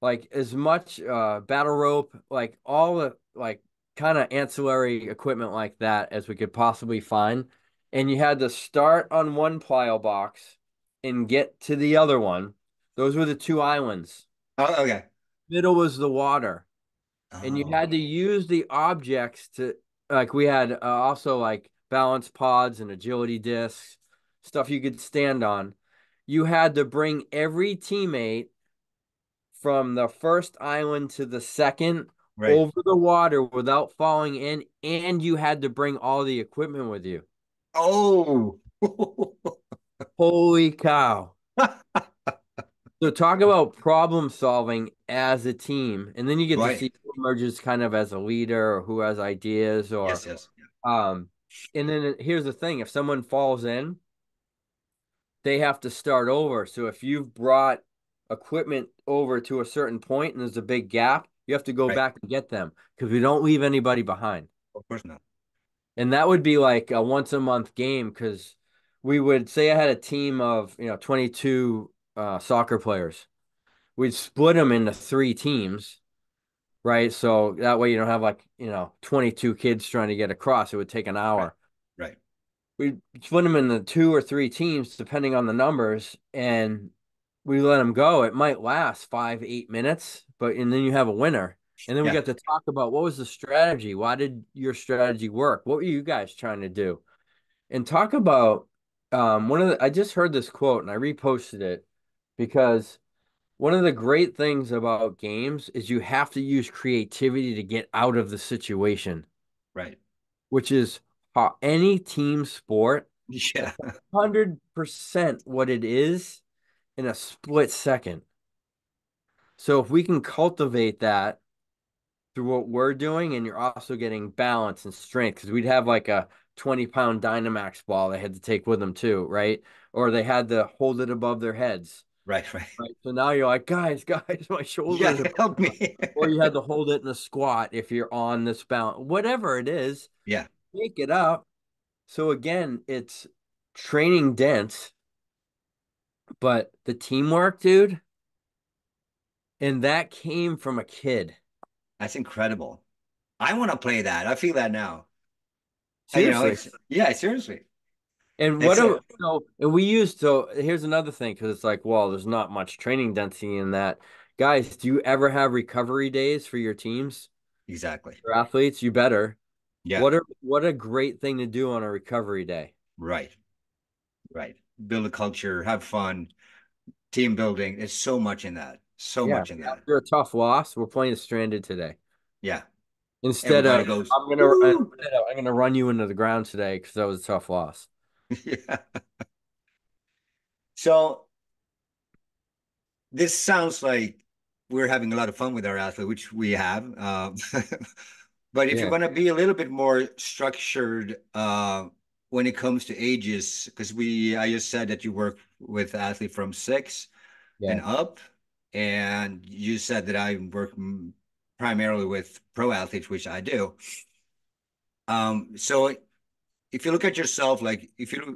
like as much battle rope, like all the like kind of ancillary equipment like that as we could possibly find. And you had to start on one plyo box and get to the other one. Those were the two islands. Oh, okay. Middle was the water. And you Oh, had to use the objects to like we had also like balance pods and agility discs, stuff you could stand on. You had to bring every teammate from the first island to the second right. over the water without falling in, and you had to bring all the equipment with you. Oh, Holy cow. So talk about problem solving as a team. And then you get to right. see who emerges kind of as a leader or who has ideas Yes, or yes. um and then here's the thing, if someone falls in, they have to start over. So if you've brought equipment over to a certain point and there's a big gap, you have to go Right. back and get them because we don't leave anybody behind. Of course not. And that would be like a once a month game because we would say I had a team of, 22 soccer players. We'd split them into three teams, right? So that way you don't have like, 22 kids trying to get across. It would take an Right. hour. Right. We split them into two or three teams, depending on the numbers, and we let them go. It might last 5, 8 minutes, and then you have a winner. And then we Yeah. got to talk about what was the strategy? Why did your strategy work? What were you guys trying to do? And talk about I just heard this quote and I reposted it because one of the great things about games is you have to use creativity to get out of the situation, Right. which is how any team sport, Yeah. 100% what it is in a split second. So if we can cultivate that through what we're doing, and you're also getting balance and strength, because we'd have like a 20-pound Dynamax ball they had to take with them too, right? Or they had to hold it above their heads. Right. Right. Right. So now you're like, guys, my Yeah. shoulders are, Help me. or you had to hold it in a squat if you're on this balance, whatever it is, Yeah. make it up. So again, it's training dense, but the teamwork, dude, and that came from a kid. That's incredible. I want to play that. I feel that now. Seriously. It's yeah, seriously. And It's and we used, so here's another thing, because it's like, well, there's not much training density in that. Guys, do you ever have recovery days for your teams, exactly. your athletes? You better. Yeah. What a great thing to do on a recovery day. Right. Right. Build a culture, have fun, team building. There's so much in that. So Yeah. much in that. After a tough loss, we're playing Stranded today. Yeah. Instead of Everybody goes, woo. I'm gonna run you into the ground today because that was a tough loss. Yeah. So this sounds like we're having a lot of fun with our athlete, which we have. But if you Yeah, want to be a little bit more structured when it comes to ages, because I just said that you work with athletes from 6 yeah. and up, and you said that I work primarily with pro athletes, which I do. So if you look at yourself, like if you're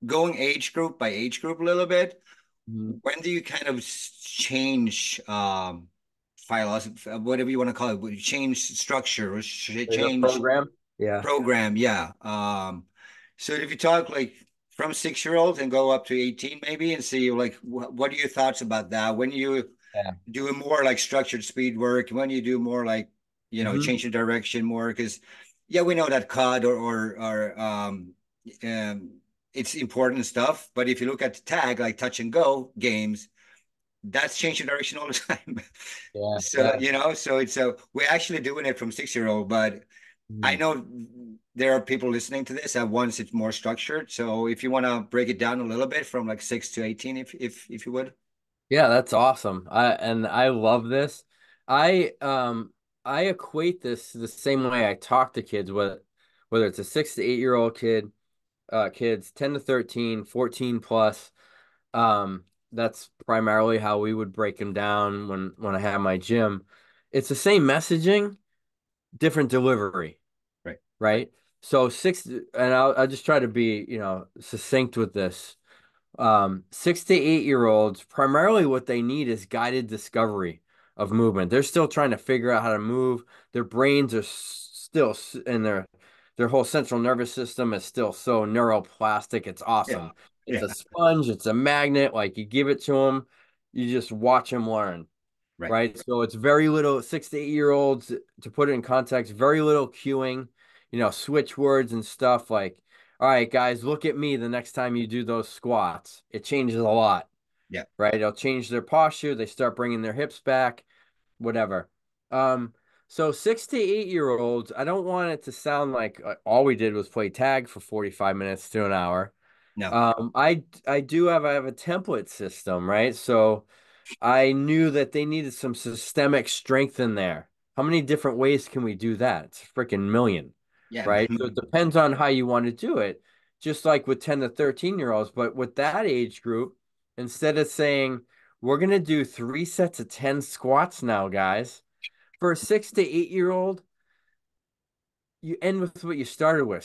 going age group by age group a little bit, Mhm. when do you kind of change philosophy, whatever you want to call it, change structure or Is a change program? Yeah. program. Yeah. So if you talk like from 6 year olds and go up to 18, maybe, and see like what are your thoughts about that? When you Yeah. do more like structured speed work, when you do more like, Hmm. change the direction more, because yeah, we know that COD um, it's important stuff. But if you look at the tag, like touch and go games, that's changing direction all the time. Yeah. So, Yeah. so it's we're actually doing it from 6 year old, but I Mhm. know there are people listening to this that wants it more structured. So if you want to break it down a little bit from like 6 to 18, if you would. Yeah, that's awesome. I love this. I equate this the same way I talk to kids, whether it's a 6 to 8 year old kid, kids 10 to 13, 14 plus. That's primarily how we would break them down when I have my gym. It's the same messaging, different delivery, Right. right? So I'll just try to be, succinct with this. 6 to 8 year olds, primarily what they need is guided discovery of movement. They're still trying to figure out how to move. Their brains are still, and their whole central nervous system is still so neuroplastic. It's Yeah. awesome. It's Yeah. a sponge, it's a magnet. Like you give it to them, you just watch them learn, Right. right? So it's very little, 6 to 8 year olds, to put it in context, very little cueing, switch words and stuff like, all right, guys, look at me the next time you do those squats. It changes a lot, Yeah. right? It'll change their posture. They start bringing their hips back, whatever. Um, so 6 to 8 year olds, I don't want it to sound like all we did was play tag for 45 minutes to an hour. No. I have a template system, right? So I knew that they needed some systemic strength in there. How many different ways can we do that? It's a freaking million, Yeah. right? So it depends on how you want to do it, just like with 10 to 13 year olds. But with that age group, instead of saying, we're going to do 3 sets of 10 squats now, guys, for a 6 to 8 year old, you end with what you started with.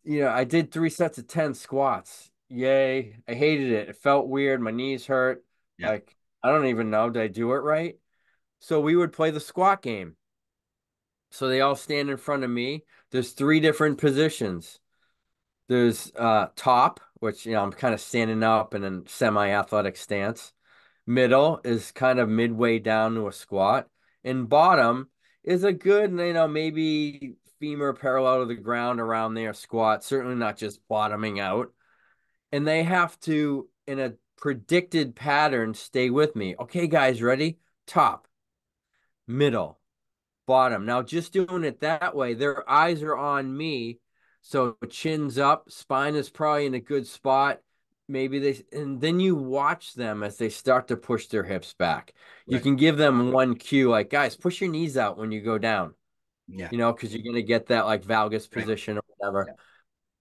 I did 3 sets of 10 squats. Yay. I hated it. It felt weird. My knees hurt. Yeah. Like, I don't even know. Did I do it right? So we would play the squat game. So they all stand in front of me. There's three different positions. There's top, which I'm kind of standing up in a semi-athletic stance. Middle is kind of midway down to a squat. And bottom is a good, maybe femur parallel to the ground around their squat, certainly not just bottoming out. And they have to, in a predicted pattern, stay with me. Okay, guys, ready? Top, middle, bottom. Now, just doing it that way, their eyes are on me. So chin's up, spine is probably in a good spot. And then you watch them as they start to push their hips back. You Right. can give them one cue, like, guys, push your knees out when you go down, Yeah. because you're going to get that like valgus Right. position or whatever. Yeah.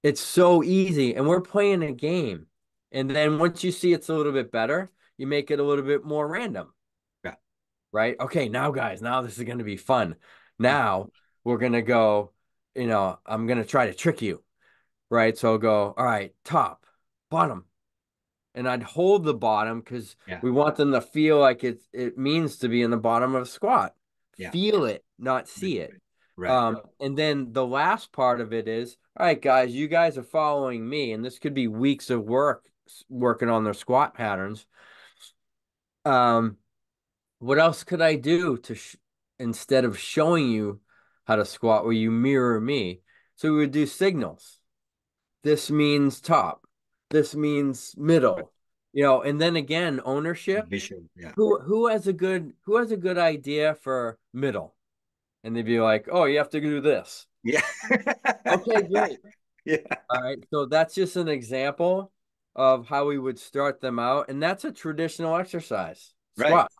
It's so easy. And we're playing a game. And then once you see it's a little bit better, you make it a little bit more random, Yeah. right? Okay, now guys, now this is going to be fun. Now we're going to go, I'm going to try to trick you, right? So I'll go, all right, top, bottom. And I'd hold the bottom because Yeah. we want them to feel like it means to be in the bottom of a squat. Yeah. Feel it, not Right. see it. Right. And then the last part of it is, all right, guys, you guys are following me, and this could be weeks of work working on their squat patterns. Um, what else could I do instead of showing you how to squat where you mirror me? So we would do signals. This means top. This means Right. middle. And then again, ownership. Visual. Yeah. Who has a good idea for middle? And they'd be like, "Oh, you have to do this." Yeah. Okay, great. Yeah. All right. So that's just an example of how we would start them out, and that's a traditional exercise. Right. Squat.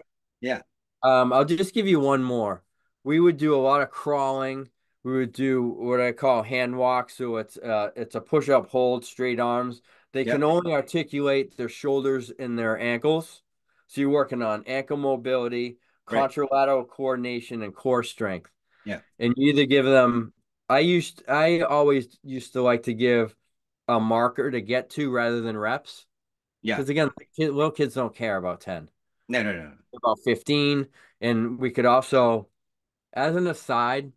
Yeah. I'll just give you one more. We would do a lot of crawling. We would do what I call hand walk. So it's a push up hold, straight arms. They Yeah. can only articulate their shoulders and their ankles. So you're working on ankle mobility, Right. contralateral coordination, and core strength. Yeah. And you either give them, I always used to like to give a marker to get to rather than reps. Yeah. Because again, little kids don't care about 10. No, no, no. about 15. And we could also, as an aside,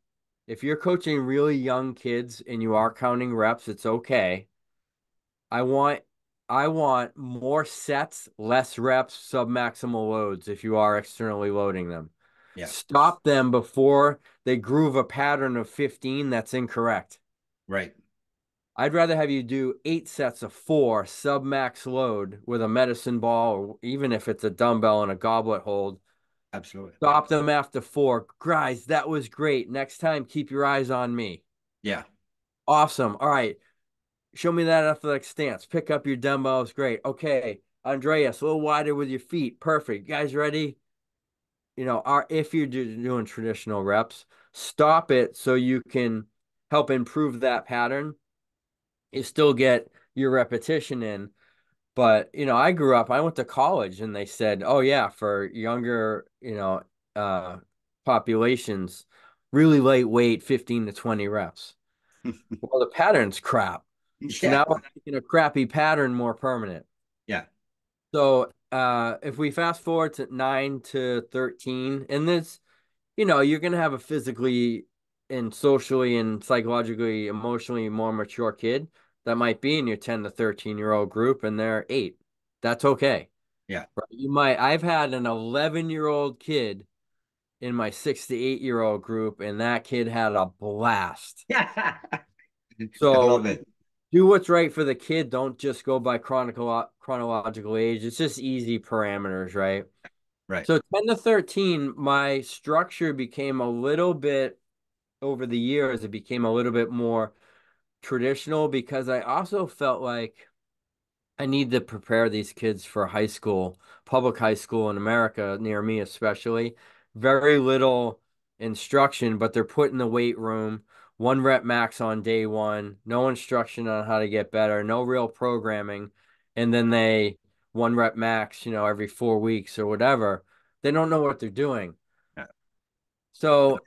if you're coaching really young kids and you are counting reps, it's okay. I want I want more sets, less reps, submaximal loads if you are externally loading them. Yeah. Stop them before they groove a pattern of 15 that's incorrect. Right. I'd rather have you do 8 sets of 4 submax load with a medicine ball, or even if it's a dumbbell and a goblet hold. Absolutely. Stop them after 4. Guys, that was great. Next time, keep your eyes on me. Yeah. Awesome. All right. Show me that athletic stance. Pick up your dumbbells. Great. Okay. Andreas, a little wider with your feet. Perfect. You guys ready? If you're doing traditional reps, stop it so you can help improve that pattern. You still get your repetition in. But, I grew up, I went to college and they said, oh, yeah, for younger, uh, populations, really lightweight, 15 to 20 reps. Well, the pattern's crap. So Yeah. now we're making a crappy pattern more permanent. Yeah. So if we fast forward to 9 to 13, and this, you're going to have a physically and socially and psychologically, emotionally more mature kid that might be in your 10 to 13-year-old group, and they're 8. That's okay. Yeah. Right? I've had an 11-year-old kid in my 6 to 8-year-old group, and that kid had a blast. Yeah. I So love it. do what's right for the kid. Don't just go by chronological age. It's just easy parameters, right? Right. So 10 to 13, my structure became a little bit over the years, it became a little bit more traditional because I also felt like I need to prepare these kids for high school, public high school in America, near me especially. Very little instruction, but they're put in the weight room, 1 rep max on day one, no instruction on how to get better, no real programming. And then 1 rep max, every 4 weeks or whatever. They don't know what they're doing. Yeah. So,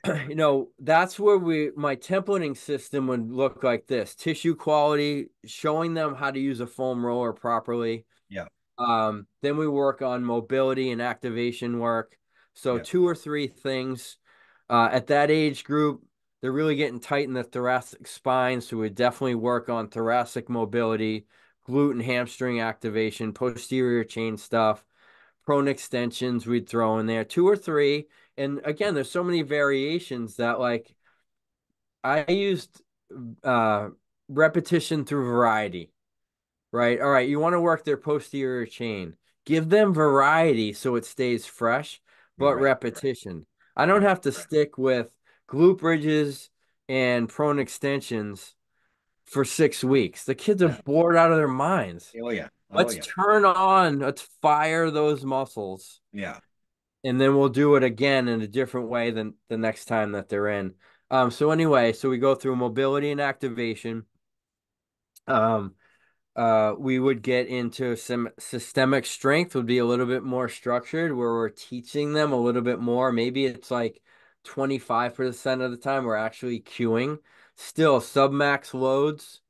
that's where my templating system would look like this: tissue quality, showing them how to use a foam roller properly. Yeah. Then we work on mobility and activation work. So Yeah. 2 or 3 things. At that age group, they're really getting tight in the thoracic spine. So we definitely work on thoracic mobility, glute and hamstring activation, posterior chain stuff, prone extensions we'd throw in there, 2 or 3. And again, there's so many variations that like I used uh repetition through variety, right? All right, you want to work their posterior chain. Give them variety so it stays fresh, but Right. repetition. I don't Right. have to stick with glute bridges and prone extensions for 6 weeks. The kids are Yeah. bored out of their minds. Oh yeah. Oh Let's yeah. let's fire those muscles, Yeah. and then we'll do it again in a different way than the next time that they're in. So anyway, so we go through mobility and activation. Um, we would get into some systemic strength, would be a little bit more structured, where we're teaching them a little bit more. Maybe it's like 25% of the time we're actually cueing. Still submax loads,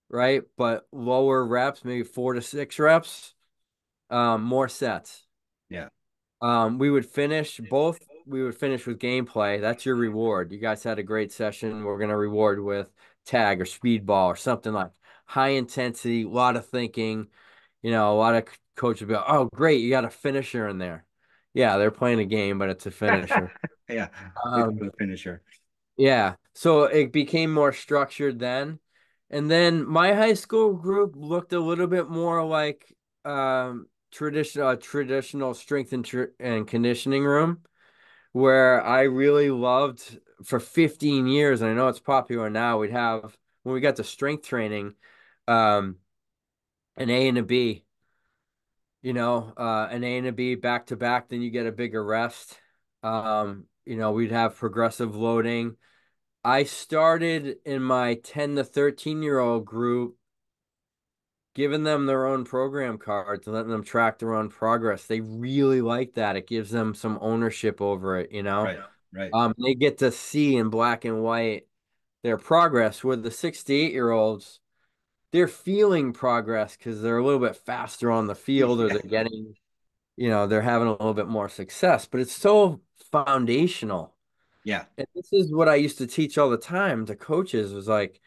right? But lower reps, maybe 4 to 6 reps, more sets. Yeah. We would finish with gameplay. That's your reward. You guys had a great session. We're gonna reward with tag or speedball or something like high intensity, a lot of thinking. A lot of coaches will be like, oh, great, you got a finisher in there. Yeah, they're playing a game, but it's a finisher. Yeah. We Um, call it finisher. yeah. So it became more structured then. And then my high school group looked a little bit more like traditional strength and conditioning room, where I really loved for 15 years, and I know it's popular now. We'd have, when we got to strength training, um, an A and a B, an A and a B back to back, then you get a bigger rest. We'd have progressive loading. I started in my 10 to 13-year-old group, giving them their own program cards and letting them track their own progress. They really like that. It gives them some ownership over it. Right. Right. They get to see in black and white their progress. With the 6 to 8-year-olds, they're feeling progress because they're a little bit faster on the field, or Yeah. they're getting they're having a little bit more success, but it's so foundational. Yeah. And this is what I used to teach all the time to coaches was like,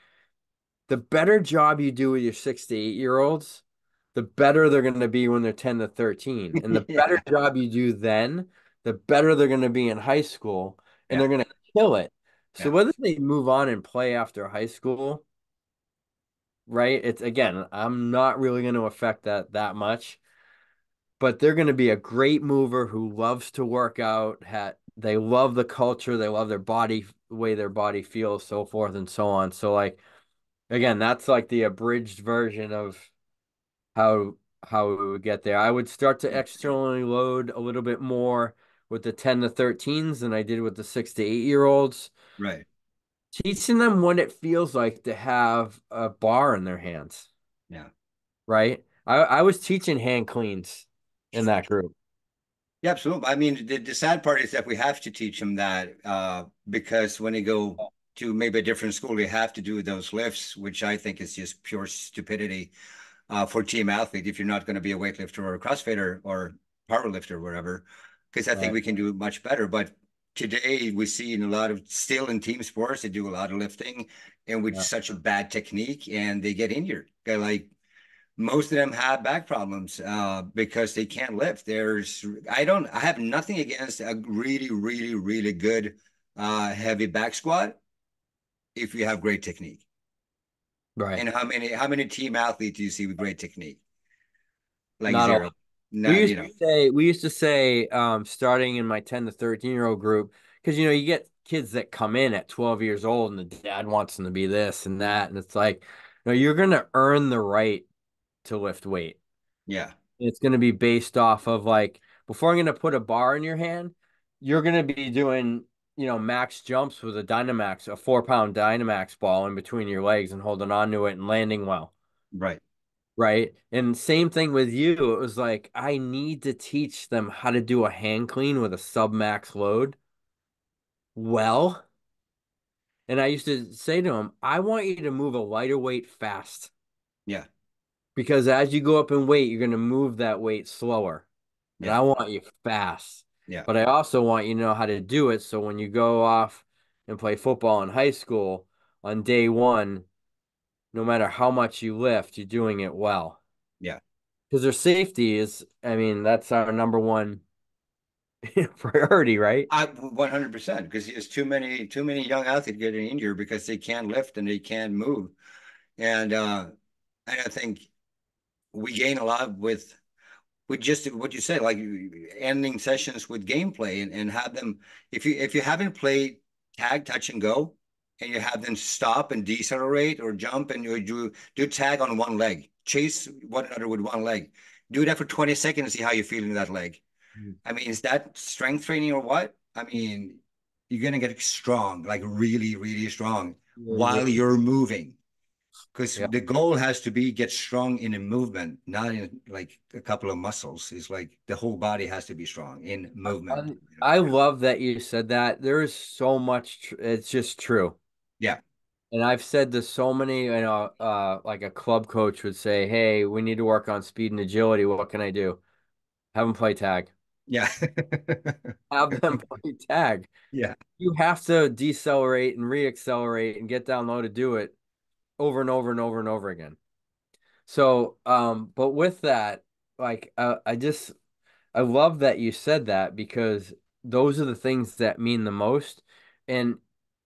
the better job you do with your 6 to 8 year olds, the better they're going to be when they're 10 to 13. And the better Yeah. job you do then, the better they're going to be in high school and Yeah. they're going to kill it. So Yeah. whether they move on and play after high school, right? It's again, I'm not really going to affect that much, but they're going to be a great mover who loves to work out. They love the culture, they love their body, the way their body feels, so forth and so on. So like again, that's like the abridged version of how we would get there. I would start to externally load a little bit more with the 10 to 13s than I did with the 6 to 8 year olds, Right. teaching them what it feels like to have a bar in their hands, Yeah. right? I was teaching hand cleans in that group. Yeah, absolutely. I mean, the sad part is that we have to teach them that because when they go to maybe a different school, they have to do those lifts, which I think is just pure stupidity for team athlete if you're not going to be a weightlifter or a CrossFitter or power lifter or whatever, because I think Right. we can do it much better. But today we see in a lot of still in team sports, they do a lot of lifting and with Yeah. such a bad technique and they get injured. They're like most of them have back problems because they can't lift. I have nothing against a really, really, really good heavy back squat if you have great technique. Right. And how many team athletes do you see with great technique? Like Not a zero. lot. We Not, used to say, starting in my 10 to 13-year-old group, because you get kids that come in at 12 years old and the dad wants them to be this and that. And it's like, no, you're gonna earn the right to lift weight. yeah, It's gonna be based off of like, before I'm gonna put a bar in your hand, you're gonna be doing, max jumps with a 4 pound Dynamax ball in between your legs and holding on to it and landing well. right. Right. And same thing with you. It was like, I need to teach them how to do a hand clean with a sub max load well. And I used to say to them, I want you to move a lighter weight fast Yeah, because as you go up in weight, you're going to move that weight slower. And yeah, I want you fast. yeah, But I also want you to know how to do it. So when you go off and play football in high school on day one, no matter how much you lift, you're doing it well. yeah. Because their safety is, I mean, that's our number one priority, right? I 100% because there's too many young athletes getting injured because they can't lift and they can't move. And I think we gain a lot with just what you said, like ending sessions with gameplay and have them. If you haven't played tag, touch and go, and you have them stop and decelerate or jump, and you do tag on one leg, chase one another with one leg, do that for 20 seconds and see how you feel in that leg. Mm. I mean, is that strength training or what? I mean, you're gonna get strong, like really, really strong while Yeah. you're moving. Because Yeah. the goal has to be get strong in a movement, not in like a couple of muscles. It's like the whole body has to be strong in movement. I love that you said that. There is so much, it's just true. Yeah, And I've said this so many, like a club coach would say, hey, we need to work on speed and agility. What can I do? Have them play tag. yeah, Have them play tag. yeah, You have to decelerate and reaccelerate and get down low to do it over and over and over and over again. So, but with that, like, I love that you said that because those are the things that mean the most. And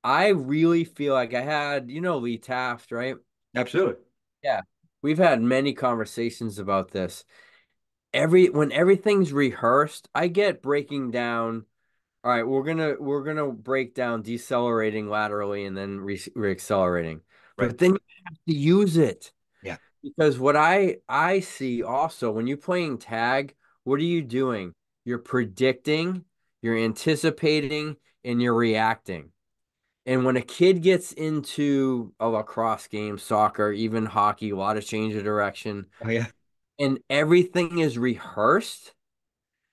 I really feel like I had, Lee Taft, right? absolutely. Yeah. We've had many conversations about this. When everything's rehearsed, I get breaking down. All right, we're gonna break down decelerating laterally and then reaccelerating. Right. But then you have to use it. Yeah. Because what I see also when you're playing tag, what are you doing? You're predicting, you're anticipating, and you're reacting. And when a kid gets into a lacrosse game, soccer, even hockey, a lot of change of direction, Oh yeah. and everything is rehearsed,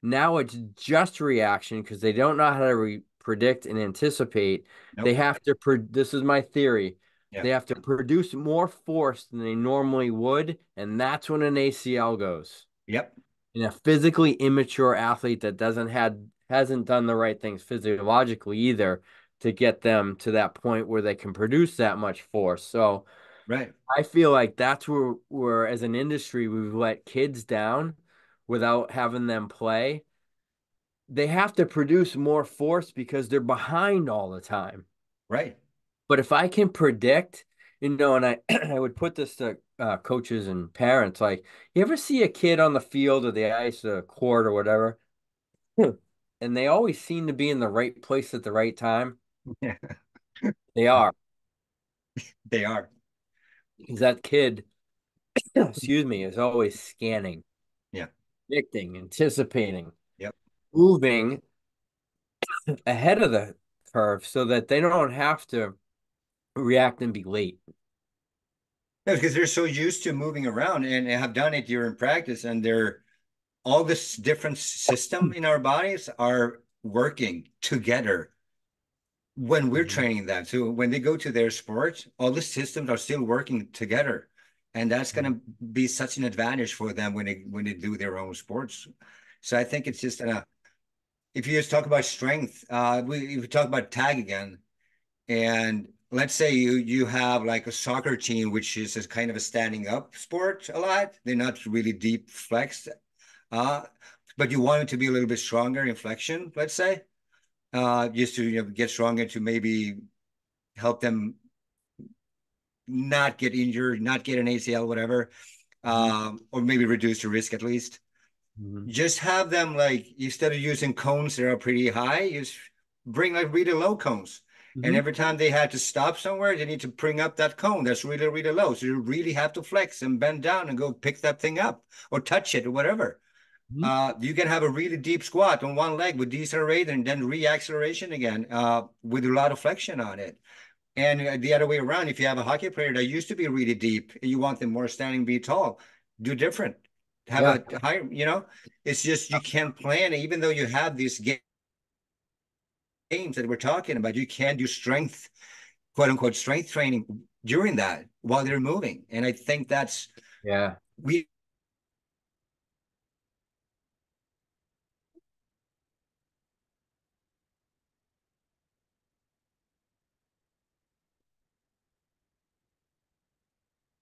now it's just reaction because they don't know how to predict and anticipate. They Nope. have to, this is my theory. Yeah. They have to produce more force than they normally would, and that's when an ACL goes. Yep. And a physically immature athlete that doesn't had hasn't done the right things physiologically either to get them to that point where they can produce that much force. So Right. I feel like that's where as an industry we've let kids down without having them play. They have to produce more force because they're behind all the time. Right. But if I can predict, and I I would put this to coaches and parents, like you ever see a kid on the field or the ice, or court or whatever, and they always seem to be in the right place at the right time. Yeah, They are. they are. Because that kid, excuse me, is always scanning, Yeah. predicting, anticipating, Yep. moving ahead of the curve so that they don't have to react and be late. Yeah, because they're so used to moving around and have done it during practice, and they're all this different system in our bodies are working together when we're Mhm. training them. So when they go to their sport, all the systems are still working together. And that's going to be such an advantage for them when they do their own sports. So I think it's just if you just talk about strength, if we talk about tag again, and let's say you have like a soccer team, which is a kind of a standing up sport a lot. They're not really deep flexed, uh, but you want it to be a little bit stronger in flexion, let's say, just to get stronger to maybe help them not get injured, not get an ACL, whatever, Mhm. or maybe reduce the risk at least. Mhm. Just have them like instead of using cones that are pretty high, just bring like really low cones. And Mhm. every time they had to stop somewhere, they need to bring up that cone that's really, really low. So you really have to flex and bend down and go pick that thing up or touch it or whatever. Mhm. You can have a really deep squat on one leg with deceleration and then re-acceleration again with a lot of flexion on it. And the other way around, if you have a hockey player that used to be really deep and you want them more standing, be tall, do different. Have Yeah. a higher, it's just you can't plan, even though you have these games that we're talking about, you can do strength, quote unquote, strength training during that while they're moving. And I think that's, Yeah. we,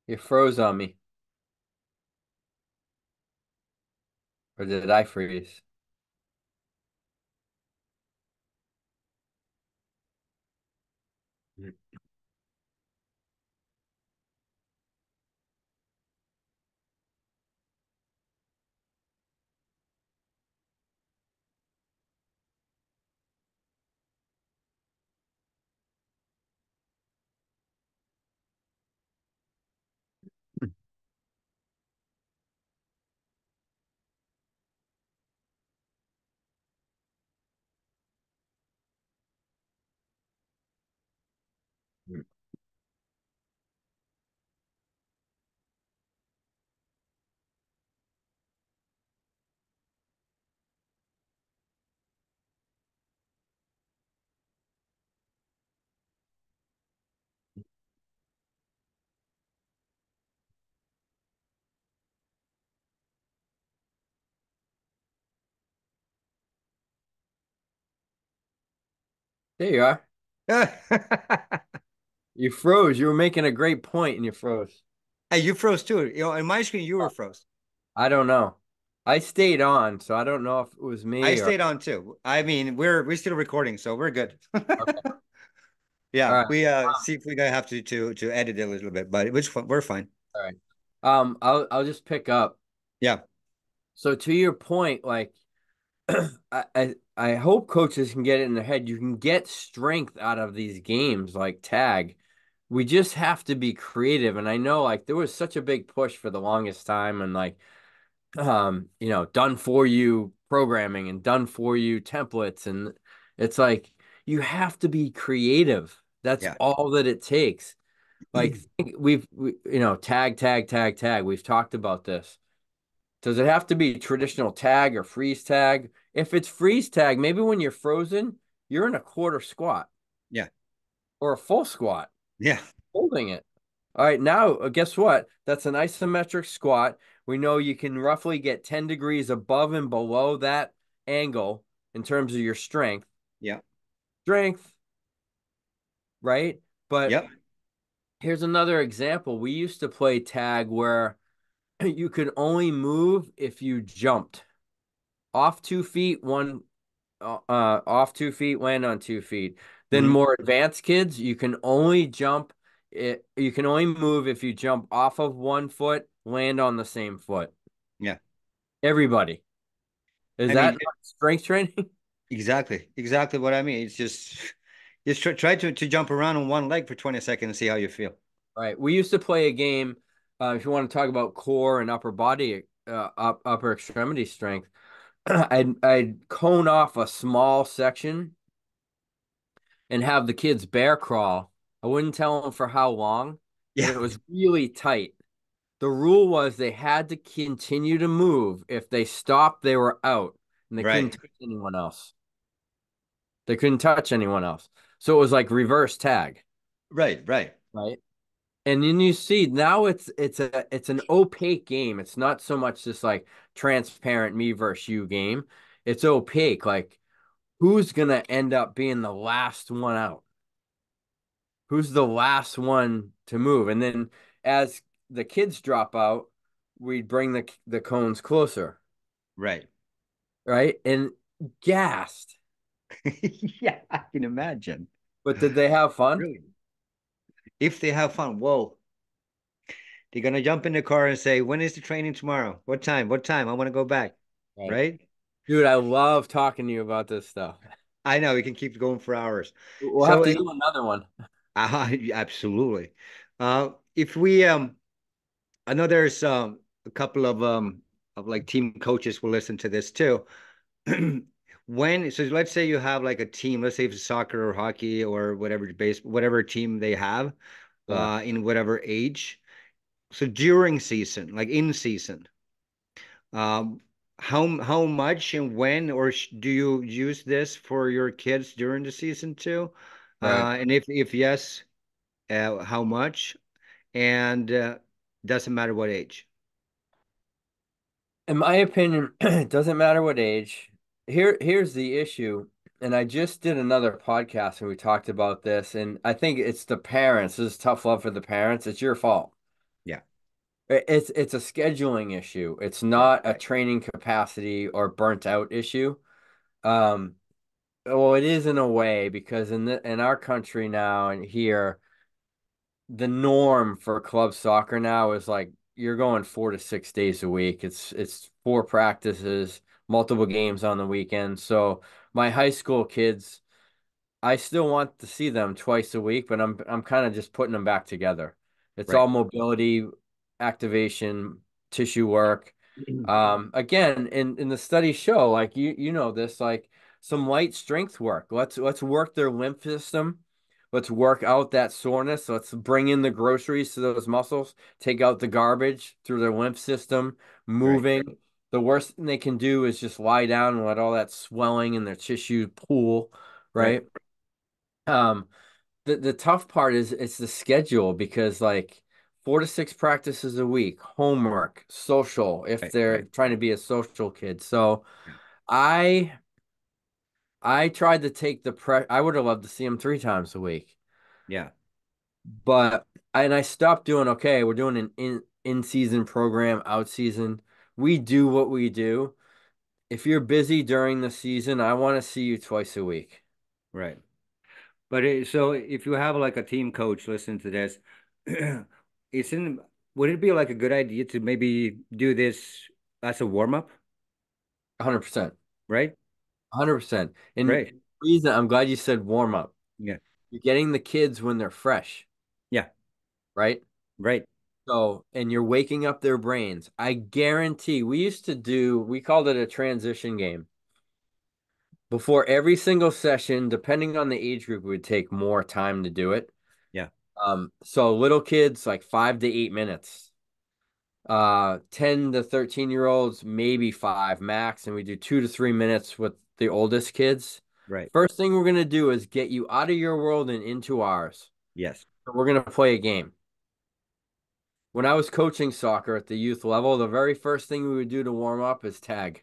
You froze on me. Or did I freeze? There you are. hey, You froze. You were making a great point and you froze. you froze too. In my screen, you were froze. I don't know. I stayed on, so I don't know if it was I me or stayed on too. I mean, we're still recording, so we're good. okay. All Yeah, right. we see if we gonna have to edit it a little bit, but we're fine. All right. I'll just pick up. Yeah. So to your point, like I hope coaches can get it in their head. You can get strength out of these games like tag. We just have to be creative. And I know like there was such a big push for the longest time and like done for you programming and done for you templates. And it's like you have to be creative. That's Yeah. all that it takes. Like tag, tag, tag, tag. We've talked about this. Does it have to be traditional tag or freeze tag? If it's freeze tag, maybe when you're frozen, you're in a quarter squat Yeah. or a full squat, Yeah. holding it. All right, now guess what? That's an isometric squat We know you can roughly get 10 degrees above and below that angle in terms of your strength. Yeah. Strength, right? But Yep. here's another example. We used to play tag where you could only move if you jumped off 2 feet, off 2 feet, land on 2 feet. Then Hmm. more advanced kids, you can only jump you can only move if you jump off of 1 foot, land on the same foot. Yeah. Everybody. Is I that mean, not strength training? exactly what I mean. It's just try to jump around on one leg for 20 seconds and see how you feel. Right. We used to play a game, if you want to talk about core and upper body, upper extremity strength. I'd cone off a small section and have the kids bear crawl. I wouldn't tell them for how long, and Yeah. it was really tight. The rule was they had to continue to move. If they stopped, they were out, and they couldn't Right. touch anyone else. They couldn't touch anyone else. So it was like reverse tag, Right. Right. right? And then you see now it's an opaque game. It's not so much this like transparent me versus you game. It's opaque. Like who's gonna end up being the last one out? Who's the last one to move? And then as the kids drop out, we bring the cones closer, Right. right? And gassed. Yeah, I can imagine. But did they have fun? Really. If they have fun, whoa, they're gonna jump in the car and say, "When is the training tomorrow? What time? What time? I want to go back." Right. Right? Dude, I love talking to you about this stuff. I know we can keep going for hours. We'll have So, to do another one. absolutely. If we I know there's a couple of like team coaches will listen to this too. When so let's say you have like a team, let's say it's soccer or hockey or whatever whatever team they have Yeah. in whatever age. So during season, like in season, um, how much and when or do you use this for your kids during the season too? Right. And if yes, how much? And doesn't matter what age. In my opinion, it doesn't matter what age. Here's the issue. And I just did another podcast and we talked about this. And I think it's the parents. This is tough love for the parents. It's your fault. Yeah, It's a scheduling issue. It's right, not a training capacity or burnt out issue. Um, well, it is in a way because in our country now and here, the norm for club soccer now is like you're going 4 to 6 days a week. It's four practices, multiple games on the weekend. So my high school kids, I still want to see them twice a week, but I'm kind of just putting them back together. It's right. all mobility, activation, tissue work. Again, in the studies show, like you know this, like some light strength work. Let's work their lymph system. Let's work out that soreness. Let's bring in the groceries to those muscles, take out the garbage through their lymph system, Right, moving. The worst thing they can do is just lie down and let all that swelling in their tissue pool, right, right? Um, the tough part is it's the schedule because like 4 to 6 practices a week, homework, social, if right, they're right. trying to be a social kid. So Yeah, I I tried to take I would have loved to see them 3 times a week, yeah, but I stopped doing okay. We're doing an in season program, out season. We do what we do. If you're busy during the season, I want to see you twice a week. right. But so if you have like a team coach listen to this, isn't would it be like a good idea to maybe do this as a warm up, 100%. right? 100%. And Right. reason I'm glad you said warm up. Yeah. You're getting the kids when they're fresh, Yeah. right? Right. So, and you're waking up their brains. I guarantee we called it a transition game. Before every single session, depending on the age group, it would take more time to do it. Yeah. So little kids, like 5 to 8 minutes. 10 to 13 year olds, maybe 5 max. And we do 2 to 3 minutes with the oldest kids. Right. First thing we're going to do is get you out of your world and into ours. Yes. So we're going to play a game. when I was coaching soccer at the youth level, the very first thing we would do to warm up is tag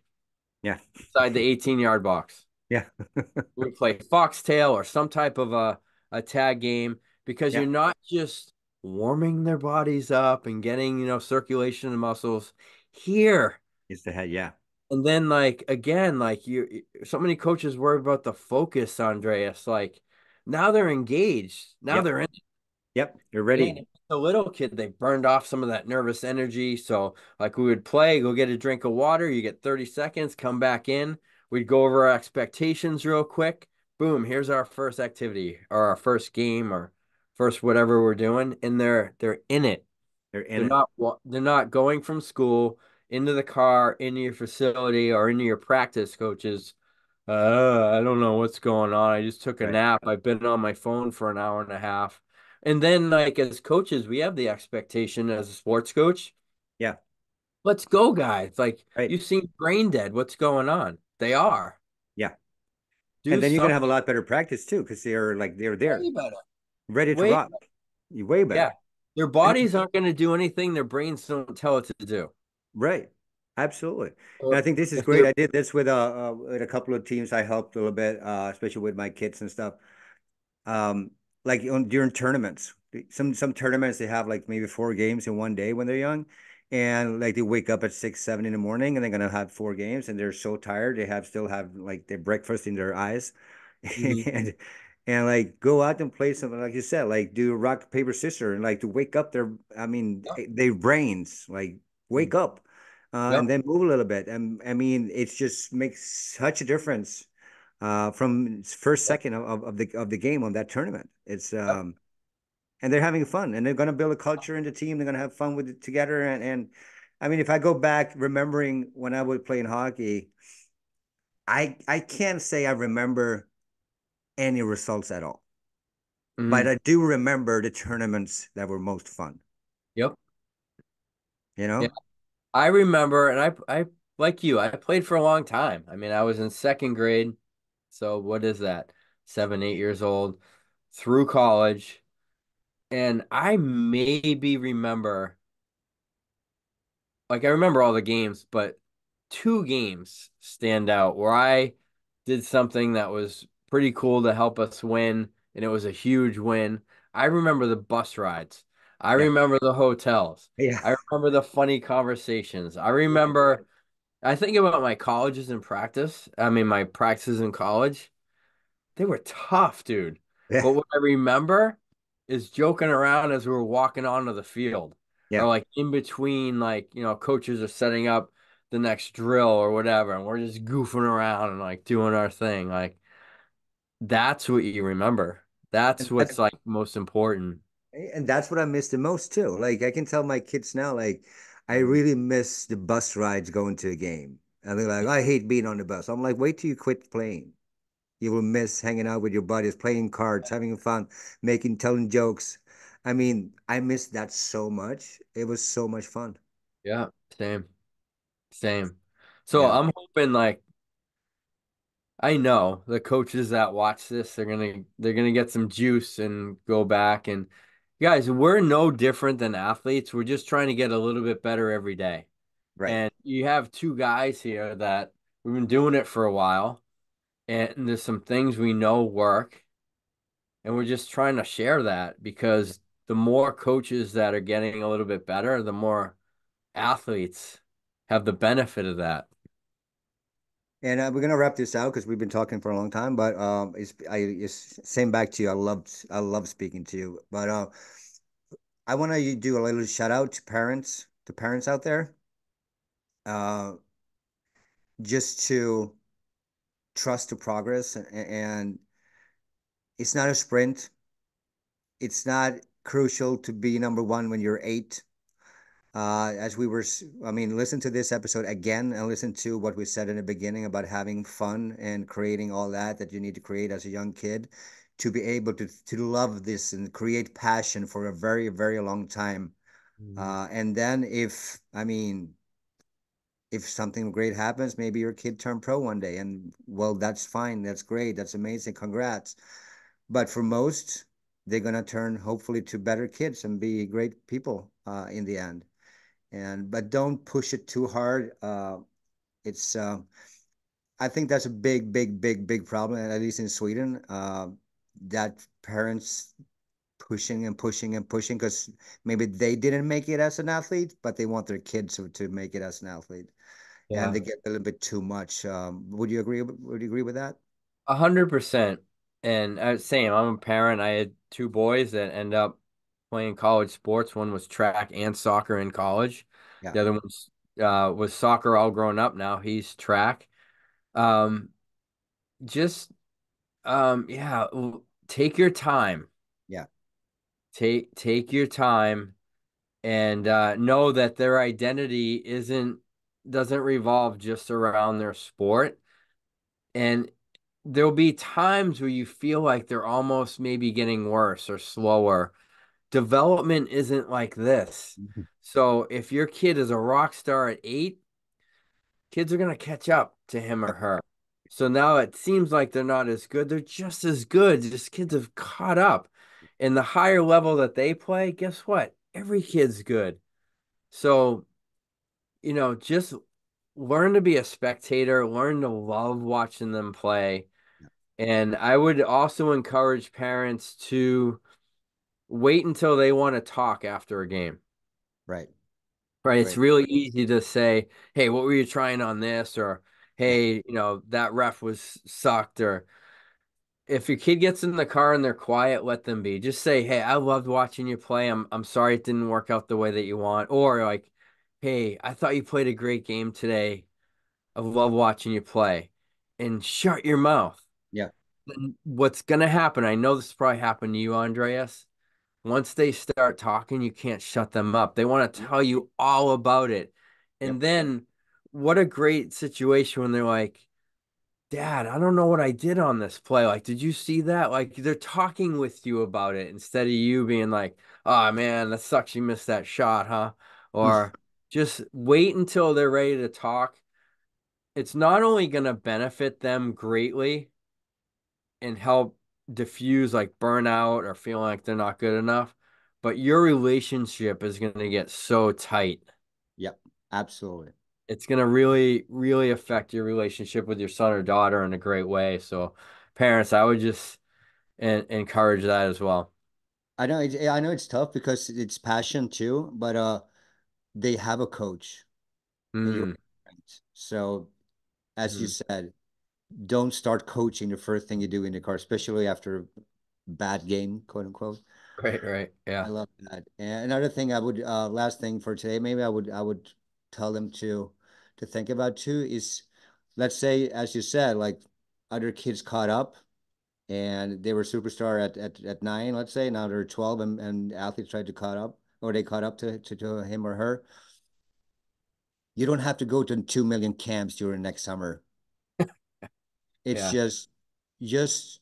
Yeah. inside the 18-yard box. Yeah. We would play foxtail or some type of a tag game because you're Yeah. not just warming their bodies up and getting, circulation in the muscles here. It's the head. Yeah. And then like again, like you so many coaches worry about the focus, Andreas. Like now they're engaged. Now Yep. they're in Yep. You're Man, ready. the little kid, they burned off some of that nervous energy. So, like, we would play, go get a drink of water, you get 30 seconds, come back in. We'd go over our expectations real quick. Boom, here's our first activity or our first game or first whatever we're doing. And they're in it. They're in They're it. not going from school into the car, into your facility, or into your practice coaches. I don't know what's going on. I just took a Right. nap. I've been on my phone for an hour and a half. And then, like as coaches, we have the expectation as a sports coach, Yeah. let's go, guys. Like Right. you seem brain dead. What's going on? They are. Yeah. And Do then you're gonna have a something lot better practice too, because they're there, way better. ready to Way, rock. You way yeah. better. Their And bodies aren't going to do anything their brains don't tell it to do. right. Absolutely. And I So think this is if great. they're I did this with a couple of teams I helped a little bit, especially with my kids and stuff. Um, like during tournaments. Some tournaments they have like maybe 4 games in one day when they're young, and like they wake up at 6, 7 in the morning and they're gonna have 4 games and they're so tired they still have like their breakfast in their eyes, Mhm. and like go out and play something like you said, like do rock paper scissors and like to wake up their brains, like Yep. wake up, and Yep. then move a little bit. And I mean it just makes such a difference from first Yep. second of the game of that tournament. It's Yep. and they're having fun and they're going to build a culture in the team. They're going to have fun with it together. And I mean, if I go back remembering when I was playing hockey, I can't say I remember any results at all, but Mhm. I do remember the tournaments that were most fun. Yep. You Yeah. know? I remember, and I like you, I played for a long time. I mean, I was in second grade. So what is that? 7, 8 years old through college. And I maybe remember, like I remember all the games, but two games stand out where I did something that was pretty cool to help us win, and it was a huge win. I remember the bus rides. I Yeah. remember the hotels. Yeah. I remember the funny conversations. I remember, I think about my colleges in practice. I mean, my practices in college. They were tough, dude. Yeah. But what I remember is joking around as we were walking onto the field, or Yeah. like in between, like, coaches are setting up the next drill or whatever, and we're just goofing around and like doing our thing. Like, that's what you remember. That's And what's like most important. that's what I miss the most too. Like I can tell my kids now, like I really miss the bus rides going to a game. And they're like, I hate being on the bus. I'm like, wait till you quit playing. You will miss hanging out with your buddies, playing cards, having fun, telling jokes. I mean, I miss that so much. It was so much fun. Yeah, same, same. So Yeah, I'm hoping like I know the coaches that watch this, they're gonna get some juice and go back. And guys, we're no different than athletes. We're just trying to get a little bit better every day. right. And you have two guys here that we've been doing it for a while, and there's some things we know work, and we're just trying to share that because the more coaches that are getting a little bit better, the more athletes have the benefit of that. And we're gonna wrap this out because we've been talking for a long time. But it's same back to you. I love speaking to you. But I want to do a little shout out to parents out there. Uh, just to trust the progress, and it's not a sprint. It's not crucial to be number one when you're 8. As we were, I mean, listen to this episode again and listen to what we said in the beginning about having fun and creating all that you need to create as a young kid to be able to love this and create passion for a very, very long time. Mhm. And then I mean, if something great happens, maybe your kid turned pro one day, and well, that's fine. That's great. That's amazing. Congrats. But for most, they're gonna turn hopefully to better kids and be great people in the end. And but don't push it too hard. It's I think that's a big, big, big, big problem, at least in Sweden. That parents pushing and pushing and pushing because maybe they didn't make it as an athlete, but they want their kids to make it as an athlete, and Yeah. they get a little bit too much. Would you agree? Would you agree with that? 100%. And same, I'm a parent. I had two boys that end up playing college sports. One was track and soccer in college. Yeah, The other was soccer all grown up now. He's track. Um, just yeah, take your time. yeah, Take your time and know that their identity doesn't revolve just around their sport. And there'll be times where you feel like they're almost maybe getting worse or slower. Development isn't like this. Mhm. So if your kid is a rock star at 8, kids are going to catch up to him or Yep, her. So now it seems like they're not as good. They're just as good. Just kids have caught up. And the higher level that they play, guess what? Every kid's good. So, just learn to be a spectator, learn to love watching them play. yeah, And I would also encourage parents to wait until they want to talk after a game. right, Right? It's right. really easy to say, "Hey, what were you trying on this?" Or, Yeah, "Hey, that ref was sucked." Or if your kid gets in the car and they're quiet, let them be. Just say, "Hey, I loved watching you play. I'm sorry it didn't work out the way that you want." Or like, "Hey, I thought you played a great game today. I love watching you play." And shut your mouth. yeah, And what's gonna happen? I know this probably happened to you, Andreas. Once they start talking, you can't shut them up. They want to yep, tell you all about it. yep, And then what a great situation when they're like, Dad, I don't know what I did on this play. Like, did you see that? Like, they're talking with you about it instead of you being like, oh man, that sucks. You missed that shot, huh? Or just wait until they're ready to talk. It's not only going to benefit them greatly and help diffuse like burnout or feeling like they're not good enough, but your relationship is going to get so tight. yep, absolutely. It's going to really, really affect your relationship with your son or daughter in a great way. So, parents, I would just encourage that as well. I know it's tough because it's passion too, but they have a coach and you're Mm, parents. So as you mm, said, don't start coaching the first thing you do in the car, especially after a bad game, quote unquote. right, right. I Yeah. love that. And another thing I would last thing for today, maybe I would tell them to think about too is let's say, as you said, like other kids caught up and they were superstar at 9, let's say, now they're 12 and athletes tried to caught up or they caught up to him or her. You don't have to go to 2 million camps during next summer. It's Yeah. just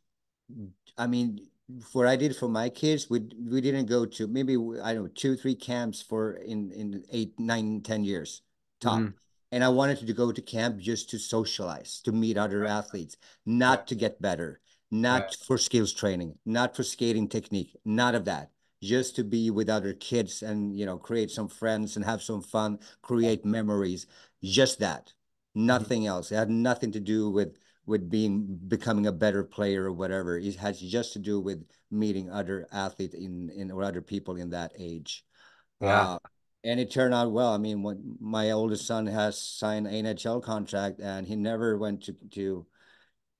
I mean, what I did for my kids, we didn't go to maybe I don't know 2, 3 camps for in 8, 9, 10 years Hmm. top. And I wanted to go to camp just to socialize, to meet other Right, athletes, right, not to get better, right. not for skills training, not for skating technique, none of that. Just to be with other kids and create some friends and have some fun, create memories. Just that. Mhm. Nothing else. It had nothing to do with becoming a better player or whatever. It has just to do with meeting other athletes in or other people in that age. Yeah. Uh, and it turned out well. I mean, when my oldest son has signed an NHL contract and he never went to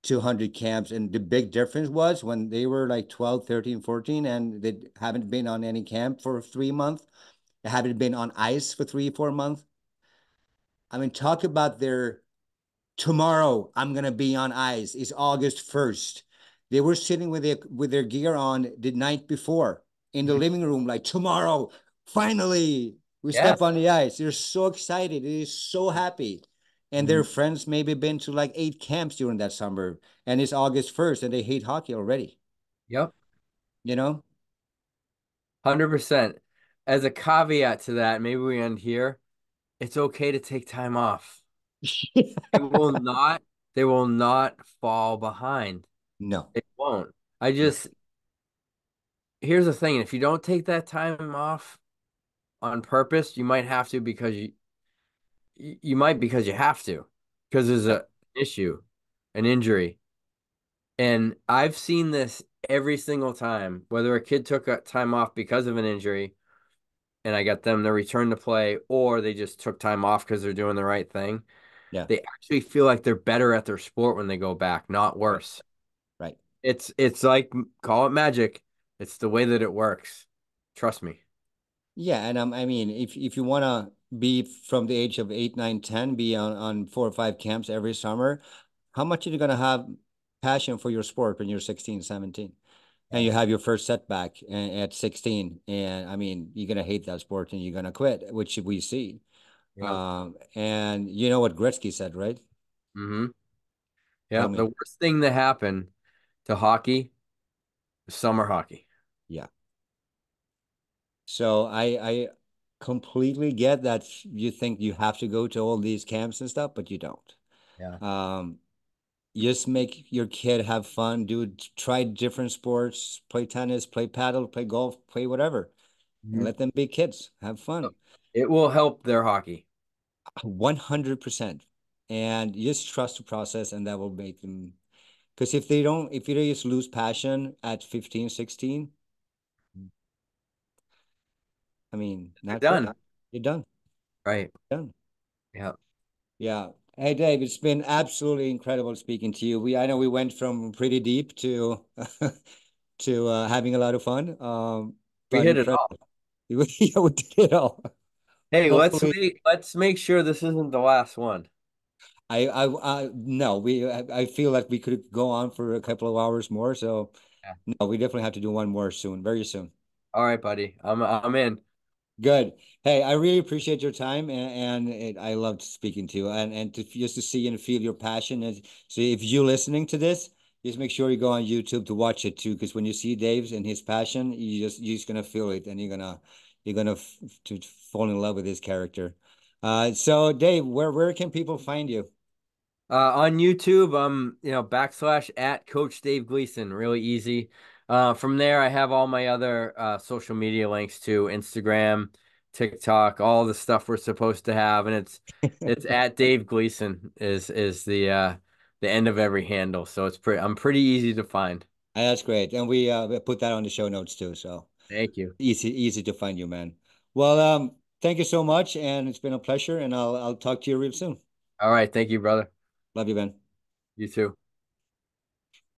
200 camps. And the big difference was when they were like 12, 13, 14, and they haven't been on any camp for 3 months, they haven't been on ice for 3, 4 months. I mean, talk about their tomorrow I'm gonna be on ice. It's August 1st. They were sitting with their gear on the night before in the Mhm. living room, like tomorrow, finally, we step Yes. on the ice. They're so excited. They're so happy. And their Mhm. friends maybe been to like 8 camps during that summer. And it's August 1st and they hate hockey already, Yep. you know? 100%. As a caveat to that, maybe we end here. It's okay to take time off. They will not, they will not fall behind. No, They won't. I no. just here's the thing. If you don't take that time off on purpose, you might have to because you might because you have to, because there's Right. a issue, an injury. And I've seen this every single time, whether a kid took a time off because of an injury and I got them to return to play, or they just took time off because they're doing the right thing. Yeah. They actually feel like they're better at their sport when they go back, not Right. worse. Right. It's like call it magic. It's the way that it works. Trust me. Yeah, and I mean, if you want to be from the age of 8, 9, 10, be on 4 or 5 camps every summer, how much are you gonna have passion for your sport when you're 16, 17? And Yeah. you have your first setback at 16, and I mean, you're gonna hate that sport and you're gonna quit, which we see. Yeah. And you know what Gretzky said, right? Mm-hmm. Yeah. Tell The me. worst thing that happened to hockey is summer hockey. Yeah. So I completely get that you think you have to go to all these camps and stuff, but you don't. Yeah. Um, just make your kid have fun, try different sports, play tennis, play paddle, play golf, play whatever, and Mhm. let them be kids, have fun. It will help their hockey. 100%. And just trust the process, and that will make them, because if they just lose passion at 15, 16, I mean, They're not good. done. You're done. Right. Done. Yeah. Yeah. Hey, Dave, it's been absolutely incredible speaking to you. I know we went from pretty deep to to having a lot of fun. We But hit it all. incredible. Yeah, we did it all. Hey, Hopefully, let's make sure this isn't the last one. no, I feel like we could go on for a couple of hours more. So Yeah. no, we definitely have to do one more soon, very soon. All right, buddy. I'm in. Good. Hey, I really appreciate your time, I loved speaking to you, and just to see and feel your passion. And so, if you're listening to this, just make sure you go on YouTube to watch it too, because when you see Dave's and his passion, you're just gonna feel it, and you're gonna to fall in love with his character. So Dave, where can people find you? On YouTube, backslash at Coach Dave Gleason. Really easy. From there, I have all my other social media links to Instagram, TikTok, all the stuff we're supposed to have, and it's at Dave Gleason is the end of every handle. So I'm pretty easy to find. That's great, and we put that on the show notes too. So Thank you. easy to find you, man. Well, thank you so much, and it's been a pleasure, and I'll talk to you real soon. All right, thank you, brother. Love you, man. You too.